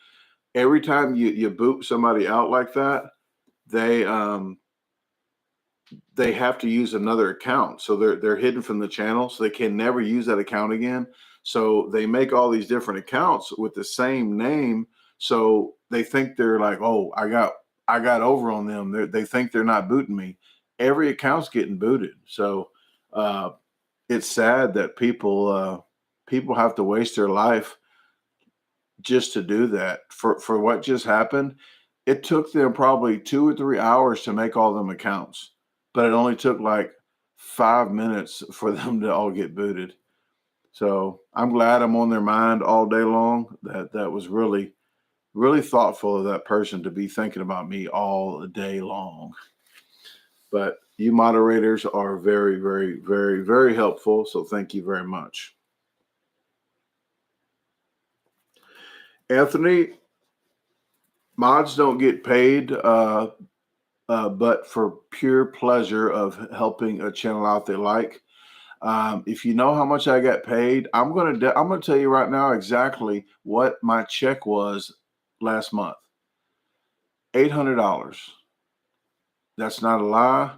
Every time you boot somebody out like that, they have to use another account. So they're hidden from the channel, so they can never use that account again. So they make all these different accounts with the same name. So they think they're like, oh, I got over on them. They think they're not booting me. Every account's getting booted. So it's sad that people have to waste their life just to do that. For what just happened, it took them probably 2 or 3 hours to make all them accounts, but it only took like 5 minutes for them to all get booted. So I'm glad I'm on their mind all day long. That was really, really thoughtful of that person to be thinking about me all day long. But you moderators are very, very, very, very helpful. So thank you very much. Anthony, mods don't get paid, but for pure pleasure of helping a channel out they like. If you know how much I got paid, I'm gonna tell you right now exactly what my check was last month. $800. That's not a lie.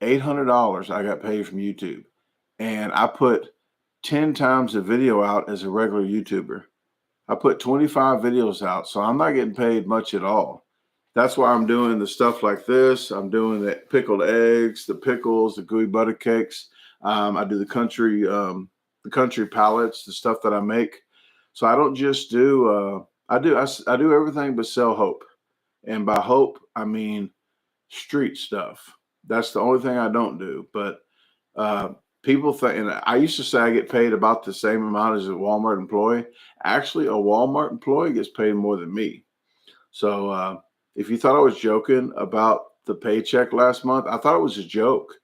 $800 I got paid from YouTube, and I put 10 times the video out as a regular YouTuber. I put 25 videos out, so I'm not getting paid much at all. That's why I'm doing the stuff like this. I'm doing the pickled eggs, the pickles, the gooey butter cakes. I do the country palettes, the stuff that I make. So I don't just do. I do everything but sell hope, and by hope I mean street stuff. That's the only thing I don't do. But people think, and I used to say I get paid about the same amount as a Walmart employee. Actually, a Walmart employee gets paid more than me. So if you thought I was joking about the paycheck last month, I thought it was a joke.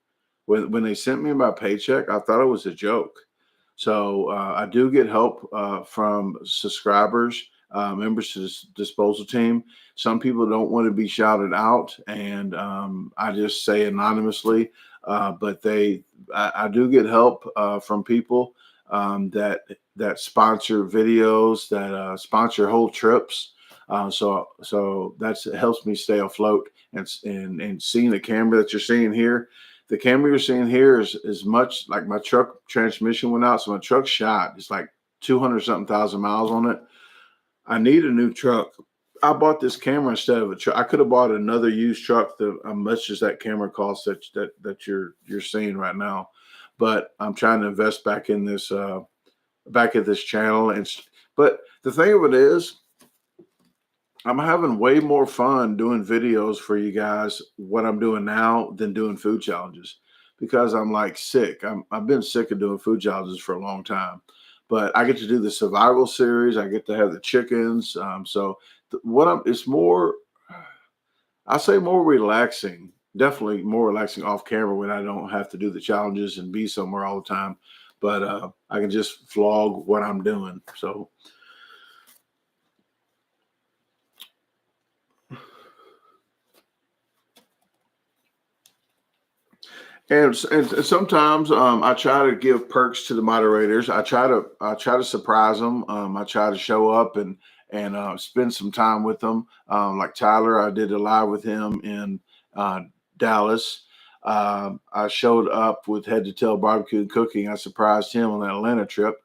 When they sent me my paycheck, I thought it was a joke. So I do get help from subscribers, members to this disposal team. Some people don't want to be shouted out, and I just say anonymously. But I do get help from people that sponsor videos, that sponsor whole trips. So it helps me stay afloat, and seeing the camera that you're seeing here. The camera you're seeing here is much like my truck transmission went out, so my truck's shot. It's like 200 something thousand miles on it. I need a new truck. I bought this camera instead of a truck. I could have bought another used truck that much as that camera costs that you're seeing right now. But I'm trying to invest back in this back at this channel. But the thing of it is, I'm having way more fun doing videos for you guys, what I'm doing now, than doing food challenges, because I'm like sick. I've been sick of doing food challenges for a long time, but I get to do the survival series. I get to have the chickens. It's more, I say more relaxing, definitely more relaxing off camera when I don't have to do the challenges and be somewhere all the time, but I can just vlog what I'm doing. So, and sometimes I try to give perks to the moderators. I try to surprise them. I try to show up and spend some time with them. Like Tyler, I did a live with him in Dallas. I showed up with Head to Tail Barbecue and Cooking. I surprised him on that Atlanta trip.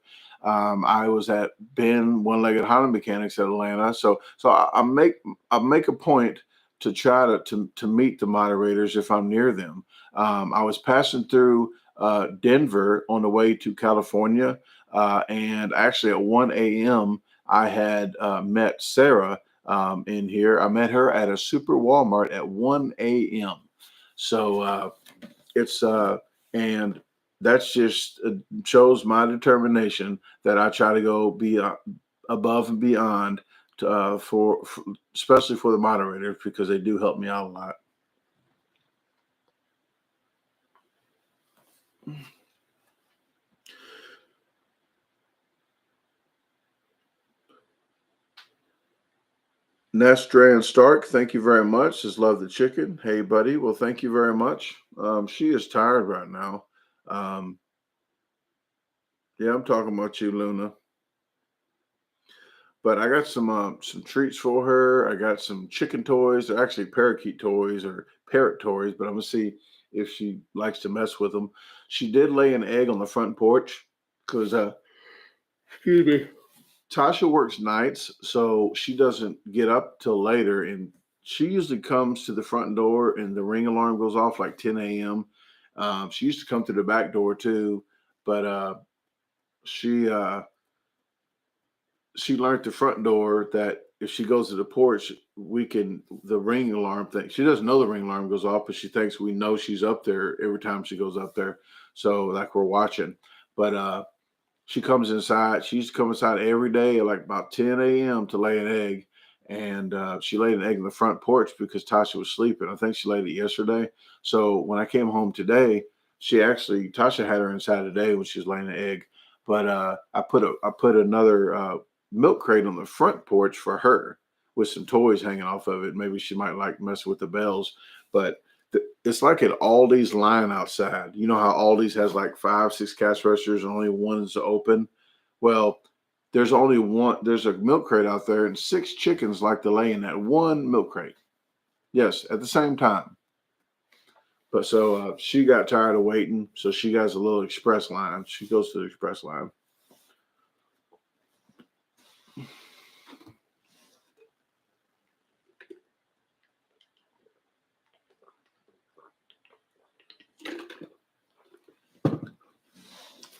I was at Ben One Legged Honda Mechanics at Atlanta. So I make a point to try to meet the moderators if I'm near them. I was passing through Denver on the way to California, and actually at 1 a.m. I had met Sarah in here. I met her at a super Walmart at 1 a.m. So and that's just shows my determination that I try to go be above and beyond for especially for the moderators, because they do help me out a lot. Nestran Stark, thank you very much. Just love the chicken. Hey, buddy. Well, thank you very much. She is tired right now. Yeah, I'm talking about you, Luna. But I got some treats for her. I got some chicken toys. They're actually parakeet toys or parrot toys, but I'm gonna see if she likes to mess with them. She did lay an egg on the front porch because excuse me. Tasha works nights, so she doesn't get up till later, and she usually comes to the front door, and the ring alarm goes off like 10 a.m. She used to come through the back door too, but she she learned the front door that if she goes to the porch, the ring alarm thing. She doesn't know the ring alarm goes off, but she thinks we know she's up there every time she goes up there. So like we're watching, but she comes inside. She used to come inside every day at like about 10 a.m. to lay an egg. And she laid an egg in the front porch because Tasha was sleeping. I think she laid it yesterday. So when I came home today, Tasha had her inside today when she was laying an egg. But I put another milk crate on the front porch for her with some toys hanging off of it. Maybe she might like mess with the bells. But it's like at Aldi's line outside. You know how Aldi's has like 5, 6 cash registers and only one is open? Well, there's only one. There's a milk crate out there, and 6 chickens like to lay in that one milk crate. Yes, at the same time. But so she got tired of waiting, so she got a little express line. She goes to the express line.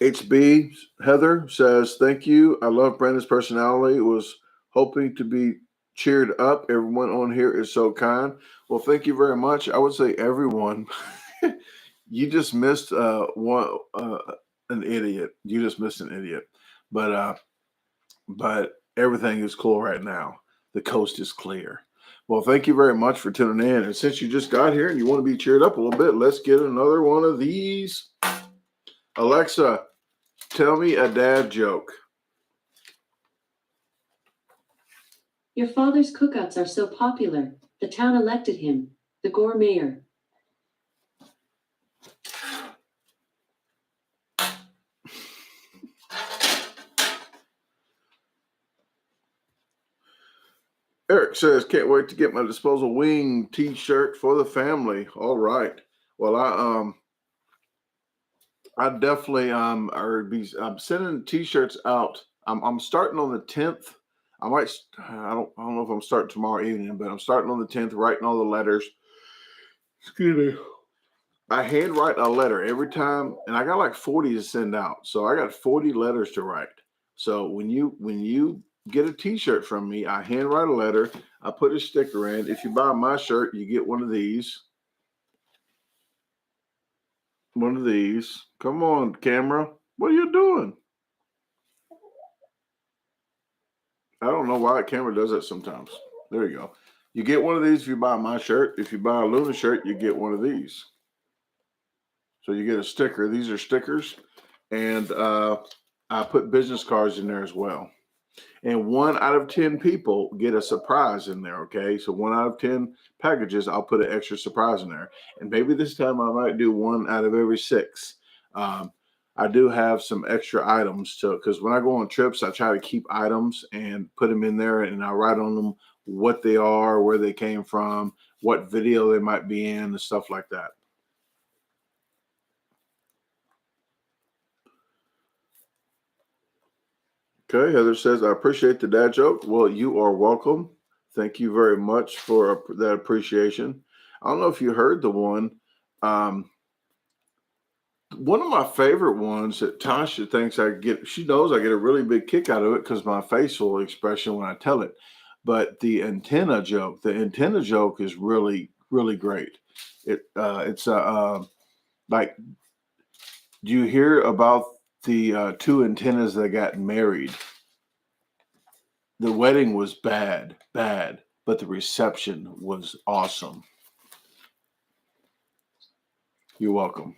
HB Heather says, thank you. I love Brandon's personality. Was hoping to be cheered up. Everyone on here is so kind. Well, thank you very much. I would say everyone. You just missed an idiot. You just missed an idiot. But everything is cool right now. The coast is clear. Well, thank you very much for tuning in. And since you just got here and you want to be cheered up a little bit, let's get another one of these. Alexa, Tell me a dad joke. Your father's cookouts are so popular, the town elected him the Gore mayor. Eric says, can't wait to get my disposal wing t-shirt for the family. All right. Well, I definitely I'm sending t-shirts out. I'm starting on the 10th. I don't know if I'm starting tomorrow evening, but I'm starting on the 10th, writing all the letters. Excuse me. I handwrite a letter every time, and I got like 40 to send out. So I got 40 letters to write. So when you get a t-shirt from me, I handwrite a letter, I put a sticker in. If you buy my shirt, you get one of these. One of these. Come on, camera. What are you doing? I don't know why the camera does that sometimes. There you go. You get one of these if you buy my shirt. If you buy a Luna shirt, you get one of these. So you get a sticker. These are stickers. And I put business cards in there as well. And 1 out of 10 people get a surprise in there. Okay. So 1 out of 10 packages, I'll put an extra surprise in there. And maybe this time I might do 1 out of every 6. I do have some extra items because when I go on trips, I try to keep items and put them in there, and I write on them what they are, where they came from, what video they might be in, and stuff like that. Okay, Heather says, I appreciate the dad joke. Well, you are welcome. Thank you very much for that appreciation. I don't know if you heard the one. One of my favorite ones that Tasha thinks she knows I get a really big kick out of it because my facial expression when I tell it. But the antenna joke is really, really great. It's like, do you hear about the 2 antennas that got married? The wedding was bad, but the reception was awesome. You're welcome.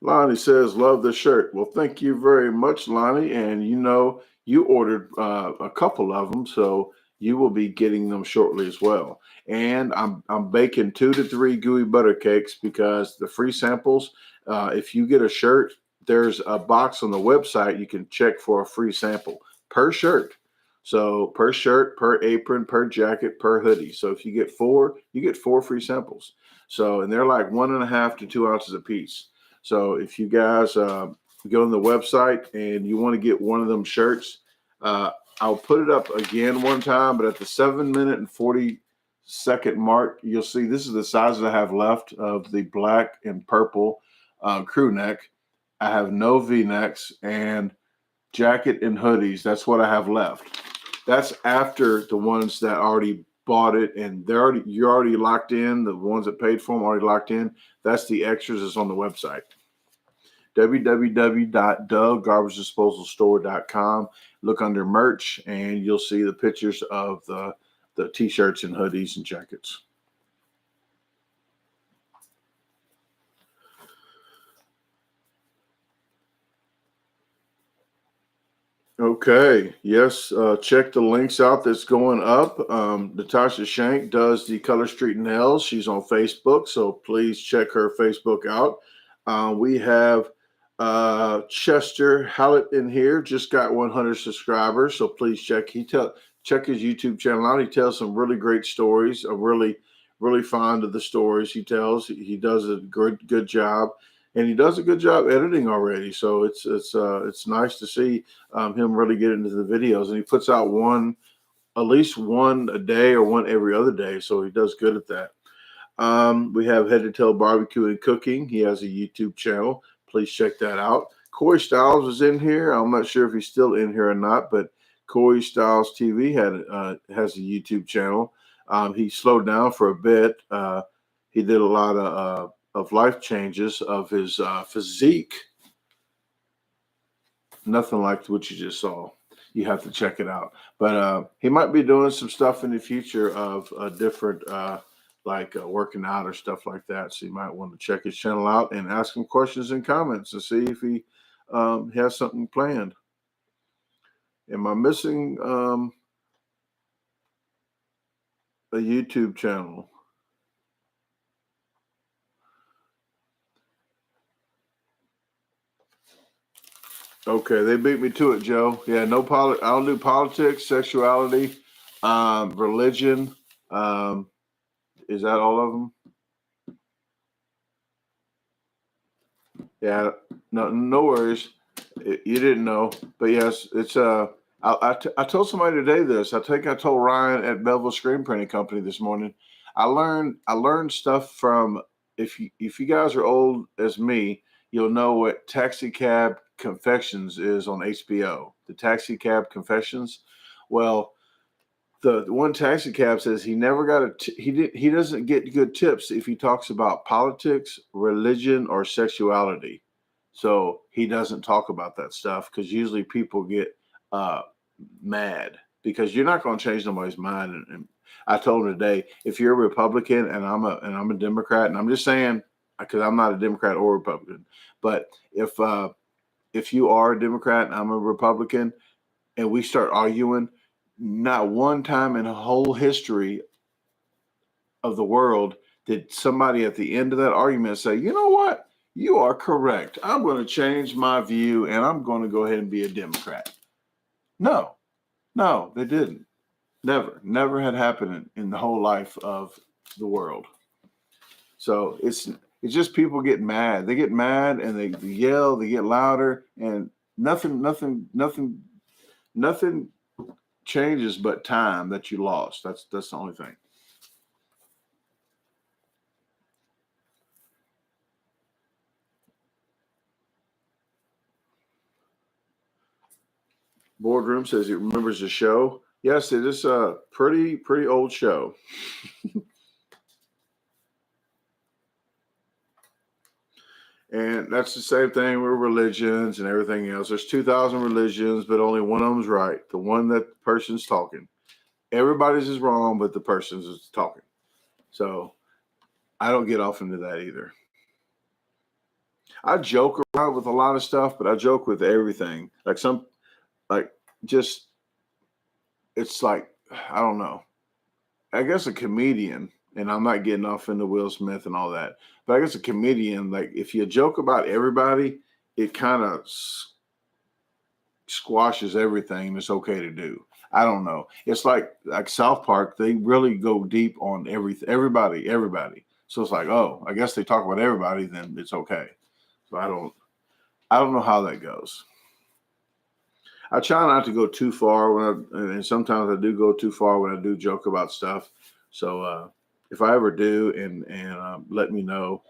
Lonnie says, love the shirt. Well, thank you very much, Lonnie. And you ordered a couple of them, so you will be getting them shortly as well. And I'm baking 2 to 3 gooey butter cakes because the free samples, if you get a shirt, there's a box on the website you can check for a free sample per shirt. So per shirt, per apron, per jacket, per hoodie. So if you get 4, you get 4 free samples. So, and they're like 1.5 to 2 ounces a piece. So if you guys go on the website and you want to get one of them shirts, I'll put it up again one time, but at the 7-minute and 40-second mark, you'll see this is the size that I have left of the black and purple crew neck. I have no V-necks and jacket and hoodies. That's what I have left. That's after the ones that already bought it and you're already locked in. The ones that paid for them already locked in. That's the extras that's on the website. www.DaGarbageDisposalStore.com. Look under merch and you'll see the pictures of the t-shirts and hoodies and jackets. Okay. Yes. Check the links out that's going up. Natasha Shank does the Color Street Nails. She's on Facebook, so please check her Facebook out. We have Chester Hallett in here. Just got 100 subscribers, so please check. Check his YouTube channel out. He tells some really great stories. I'm really, really fond of the stories he tells. He does a good job. And he does a good job editing already, so it's nice to see him really get into the videos. And he puts out at least one a day or one every other day, so he does good at that. We have Head to Toe Barbecue and Cooking. He has a YouTube channel. Please check that out. Corey Styles is in here. I'm not sure if he's still in here or not, but Corey Styles TV has a YouTube channel. He slowed down for a bit. He did a lot of life changes of his physique. Nothing like what you just saw. You have to check it out. But he might be doing some stuff in the future of different like working out or stuff like that. So you might want to check his channel out and ask him questions and comments to see if he has something planned. Am I missing a YouTube channel? Okay, they beat me to it, Joe. Yeah, no I don't do politics, sexuality, religion. Is that all of them? Yeah, no worries. You didn't know, but yes, it's I told somebody today this. I think I told Ryan at Belleville Screen Printing Company this morning. I learned stuff from if you guys are old as me, you'll know what Taxi Cab Confessions is on HBO. The Taxi Cab Confessions. Well, the one taxi cab says he never got he doesn't get good tips if he talks about politics, religion, or sexuality. So he doesn't talk about that stuff because usually people get uh, mad because you're not going to change nobody's mind. And I told him today, if you're a Republican and I'm a Democrat, and I'm just saying because I'm not a Democrat or Republican, but if you are a Democrat and I'm a Republican, and we start arguing, not one time in the whole history of the world did somebody at the end of that argument say, you know what? You are correct. I'm going to change my view and I'm going to go ahead and be a Democrat. No, they didn't. Never had happened in the whole life of the world. So it's just people get mad. They get mad and they yell, they get louder, and nothing changes but time that you lost. That's the only thing. Boardroom says he remembers the show. Yes, it is a pretty old show. And that's the same thing with religions and everything else. There's 2,000 religions, but only one of them's right. The one that the person's talking. Everybody's is wrong, but the person's is talking. So I don't get off into that either. I joke around with a lot of stuff, but I joke with everything. It's like, I don't know. I guess a comedian, and I'm not getting off into Will Smith and all that, but I guess a comedian, like if you joke about everybody, it kind of squashes everything that's okay to do. I don't know. It's like South Park, they really go deep on everybody. So it's like, oh, I guess they talk about everybody, then it's okay. So I don't know how that goes. I try not to go too far and sometimes I do go too far when I do joke about stuff. So if I ever do, and let me know.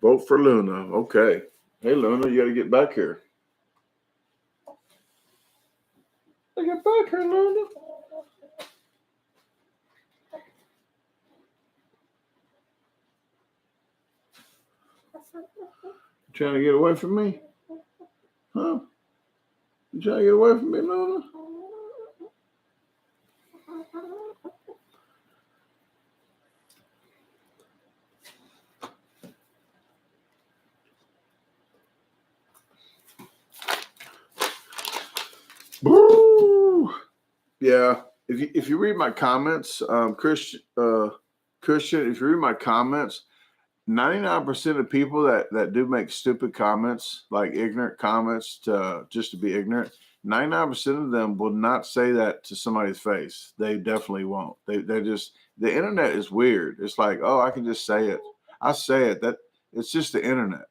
Vote for Luna. Okay. Hey, Luna, you got to get back here. Get back here, Luna. You trying to get away from me? Huh? You trying to get away from me, Luna? Boo! Yeah. If you read my comments, Christian, if you read my comments, 99% of people that do make stupid comments, like ignorant comments just to be ignorant, 99% of them will not say that to somebody's face. They definitely won't. They're just, the internet is weird. It's like, oh, I can just say it. I say it. That it's just the internet.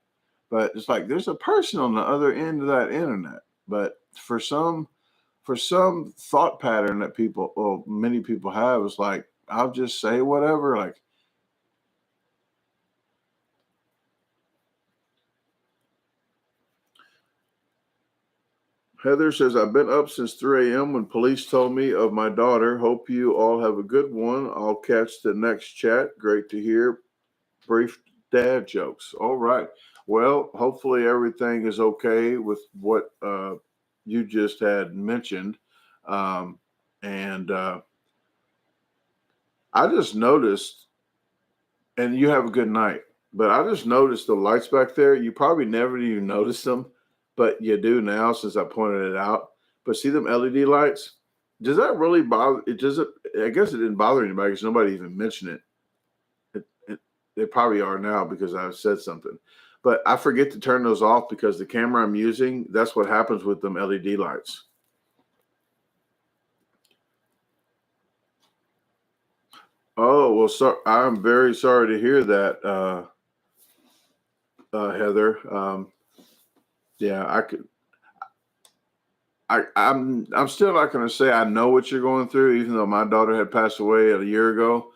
But it's like there's a person on the other end of that internet. But for some thought pattern that many people have, is like, I'll just say whatever. Like, Heather says, I've been up since 3 a.m. when police told me of my daughter. Hope you all have a good one. I'll catch the next chat. Great to hear brief dad jokes. All right. Well, hopefully everything is okay with what you just had mentioned. Um, and I just noticed, and you have a good night, but I just noticed the lights back there. You probably never even noticed them, but you do now since I pointed it out. But see them LED lights? Does that really bother? It doesn't. I guess it didn't bother anybody because nobody even mentioned it. They probably are now because I said something. But I forget to turn those off because the camera I'm using, that's what happens with them LED lights. Oh, well, so I'm very sorry to hear that, Heather. Yeah, I'm still not going to say I know what you're going through, even though my daughter had passed away a year ago,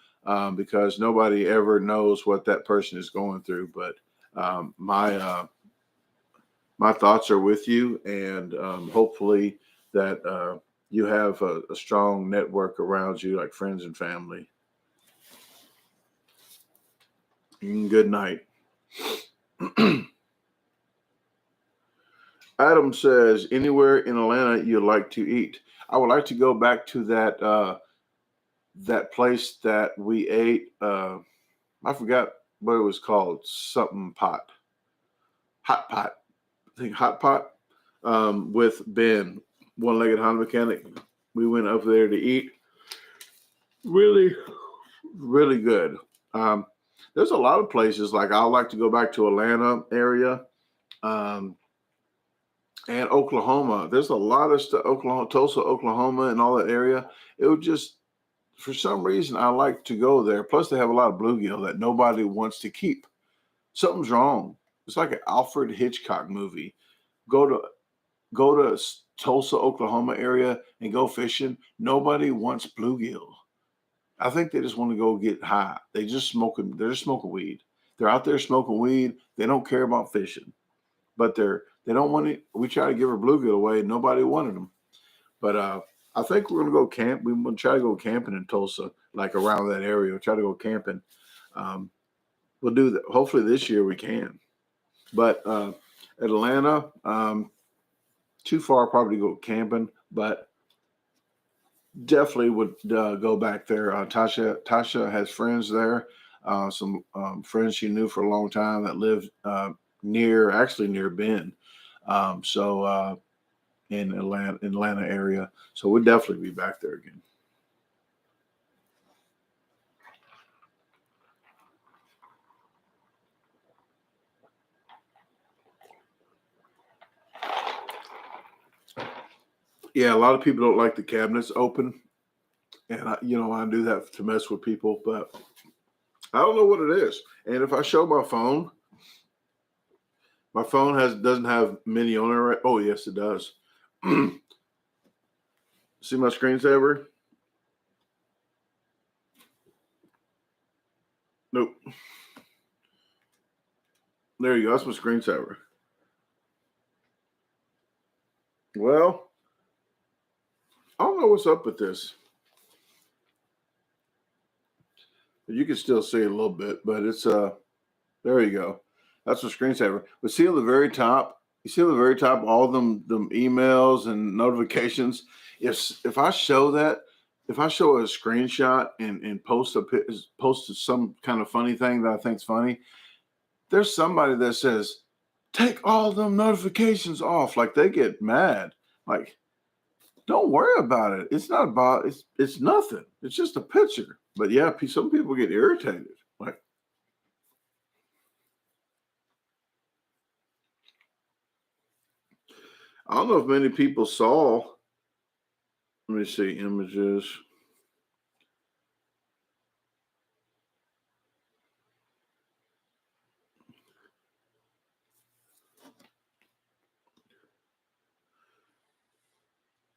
because nobody ever knows what that person is going through. But my thoughts are with you, and hopefully that you have a strong network around you, like friends and family. And good night. Adam says, anywhere in Atlanta you'd like to eat? I would like to go back to that place that we ate. I forgot what it was called. Something pot, hot pot. I think hot pot with Ben, one-legged Honda mechanic. We went up there to eat. Really, really good. Um, there's a lot of places like I would like to go back to Atlanta area. And Oklahoma. There's a lot of stuff, Oklahoma, Tulsa, Oklahoma, and all that area. It would just, for some reason, I like to go there. Plus, they have a lot of bluegill that nobody wants to keep. Something's wrong. It's like an Alfred Hitchcock movie. Go to Tulsa, Oklahoma area and go fishing. Nobody wants bluegill. I think they just want to go get high. They're just smoking weed. They're out there smoking weed. They don't care about fishing. But they don't want it. We try to give our bluegill away. Nobody wanted them. But I think we're gonna go camp. We're gonna try to go camping in Tulsa, like around that area. We'll try to go camping. Um, we'll do that. Hopefully this year we can. But Atlanta, too far probably to go camping, but definitely would go back there. Tasha has friends there. Some friends she knew for a long time that lived near Ben. So in Atlanta area. So we'll definitely be back there again. Yeah, a lot of people don't like the cabinets open, and I do that to mess with people, but I don't know what it is. And if I show my phone doesn't have many on it. Right? Oh yes, it does. See my screensaver? Nope. There you go. That's my screensaver. Well, I don't know what's up with this. You can still see it a little bit, but it's there you go. That's a screensaver. But see on the very top, you see on the very top all of them emails and notifications. If I show that, if I show a screenshot and post some kind of funny thing that I think's funny, there's somebody that says, take all them notifications off. Like they get mad. Like, don't worry about it. It's not about it's nothing. It's just a picture. But yeah, some people get irritated. Like, I don't know if many people saw. Let me see images.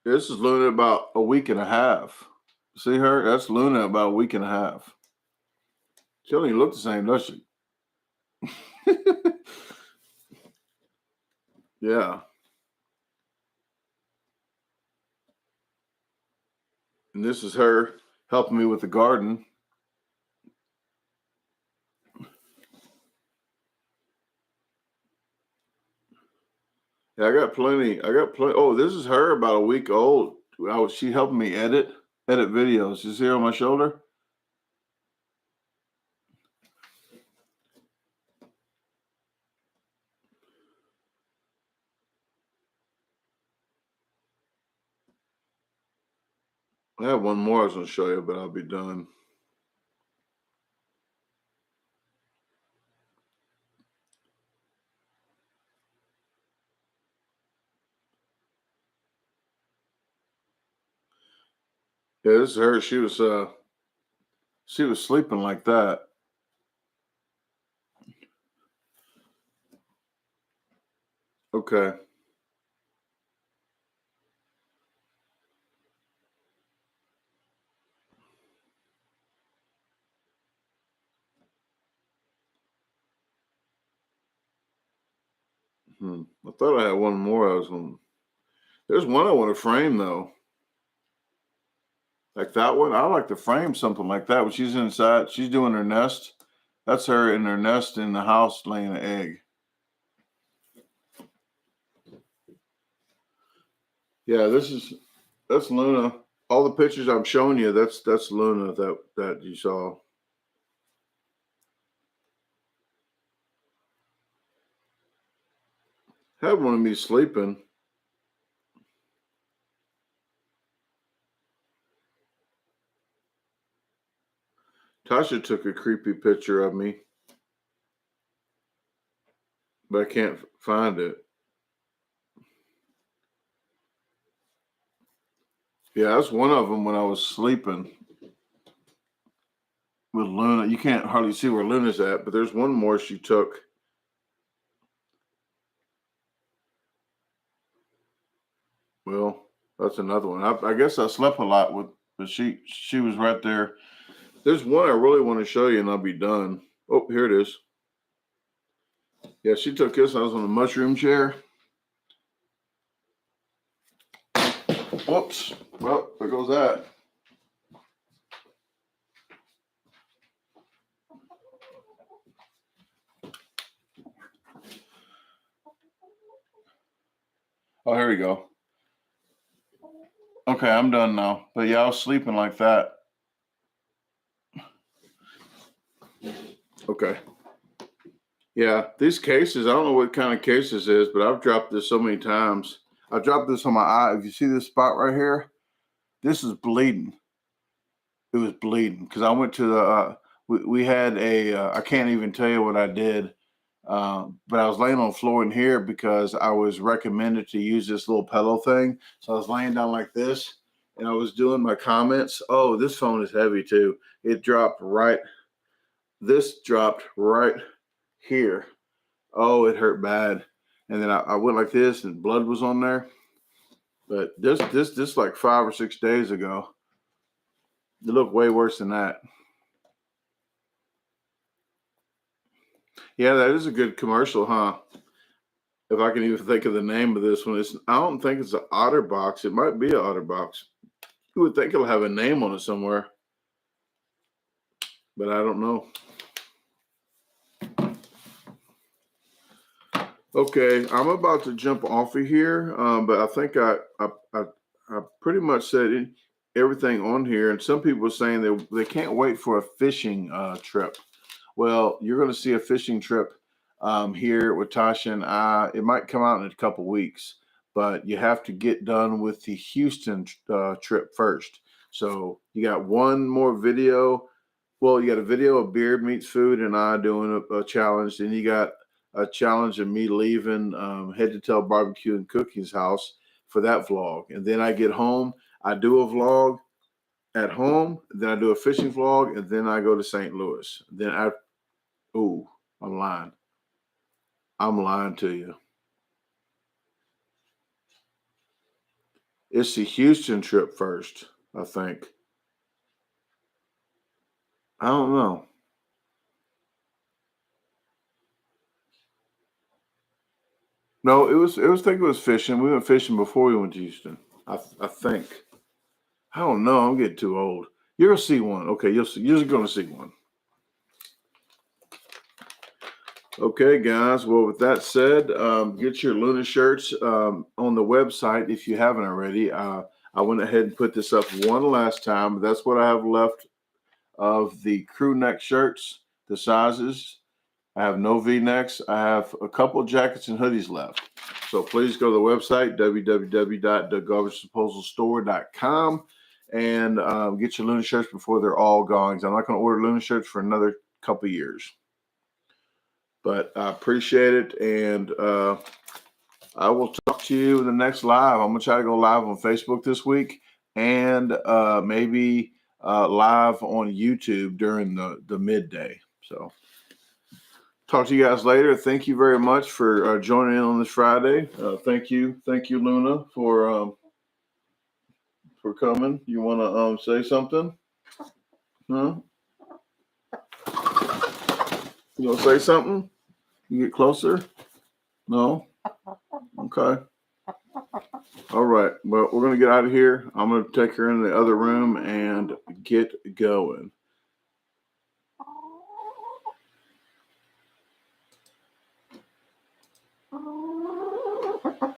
This is Luna about a week and a half. See her? That's Luna about a week and a half. She don't even look the same, does she? Yeah. And this is her helping me with the garden. Yeah, I got plenty. Oh, this is her about a week old. She helping me edit videos. You see her on my shoulder? I have one more I was going to show you, but I'll be done. Yeah, this is her. She was sleeping like that. Okay. I thought I had one more I was going. There's one I want to frame though. Like that one. I like to frame something like that when she's inside. She's doing her nest. That's her in her nest in the house laying an egg. Yeah, that's Luna. All the pictures I'm showing you, that's Luna that you saw. Had one of me sleeping. Tasha took a creepy picture of me, but I can't find it. Yeah, that's one of them when I was sleeping with Luna. You can't hardly see where Luna's at, but there's one more she took. Well, that's another one. I guess I slept a lot with, but she was right there. There's one I really want to show you, and I'll be done. Oh, here it is. Yeah, she took this. I was on a mushroom chair. Whoops. Well, there goes that. Oh, here we go. Okay, I'm done now. But yeah, I was sleeping like that. Okay. Yeah, these cases, I don't know what kind of case this is, but I've dropped this so many times. I dropped this on my eye. If you see this spot right here, this is bleeding. It was bleeding because I went to the, we had I can't even tell you what I did, but I was laying on the floor in here because I was recommended to use this little pillow thing. So I was laying down like this and I was doing my comments. Oh, this phone is heavy too. This dropped right here. Oh, it hurt bad. And then I went like this and blood was on there. But this like 5 or 6 days ago. It looked way worse than that. Yeah, that is a good commercial, huh? If I can even think of the name of this one. I don't think it's an OtterBox. It might be an OtterBox. You would think it'll have a name on it somewhere. But I don't know. Okay, I'm about to jump off of here, but I think I pretty much said everything on here. And some people are saying they can't wait for a fishing trip. Well, you're going to see a fishing trip here with Tasha and I. It might come out in a couple weeks, but you have to get done with the Houston trip first. So you got one more video. Well, you got a video of Beard Meets Food and I doing a challenge. Then you got a challenge of me leaving Head to Tail Barbecue and Cooking's house for that vlog. And then I get home, I do a vlog at home, then I do a fishing vlog, and then I go to St. Louis. I'm lying. I'm lying to you. It's the Houston trip first, I think. I don't know. No, I think it was fishing. We went fishing before we went to Houston. I think. I don't know. I'm getting too old. You're gonna see one. Okay, you're gonna see one. Okay, guys. Well, with that said, get your Luna shirts on the website if you haven't already. I went ahead and put this up one last time. That's what I have left of the crew neck shirts, the sizes. I have no V-necks. I have a couple jackets and hoodies left. So please go to the website, www.DaGarbageDisposalstore.com, and get your Luna shirts before they're all gone. I'm not going to order Luna shirts for another couple years. But I appreciate it, and I will talk to you in the next live. I'm going to try to go live on Facebook this week, and maybe live on YouTube during the midday. So talk to you guys later. Thank you very much for joining in on this Friday. Thank you, Luna, for coming. You want to say something? Huh? You want to say something? You get closer? No? Okay. All right. Well, we're going to get out of here. I'm going to take her in the other room and get going.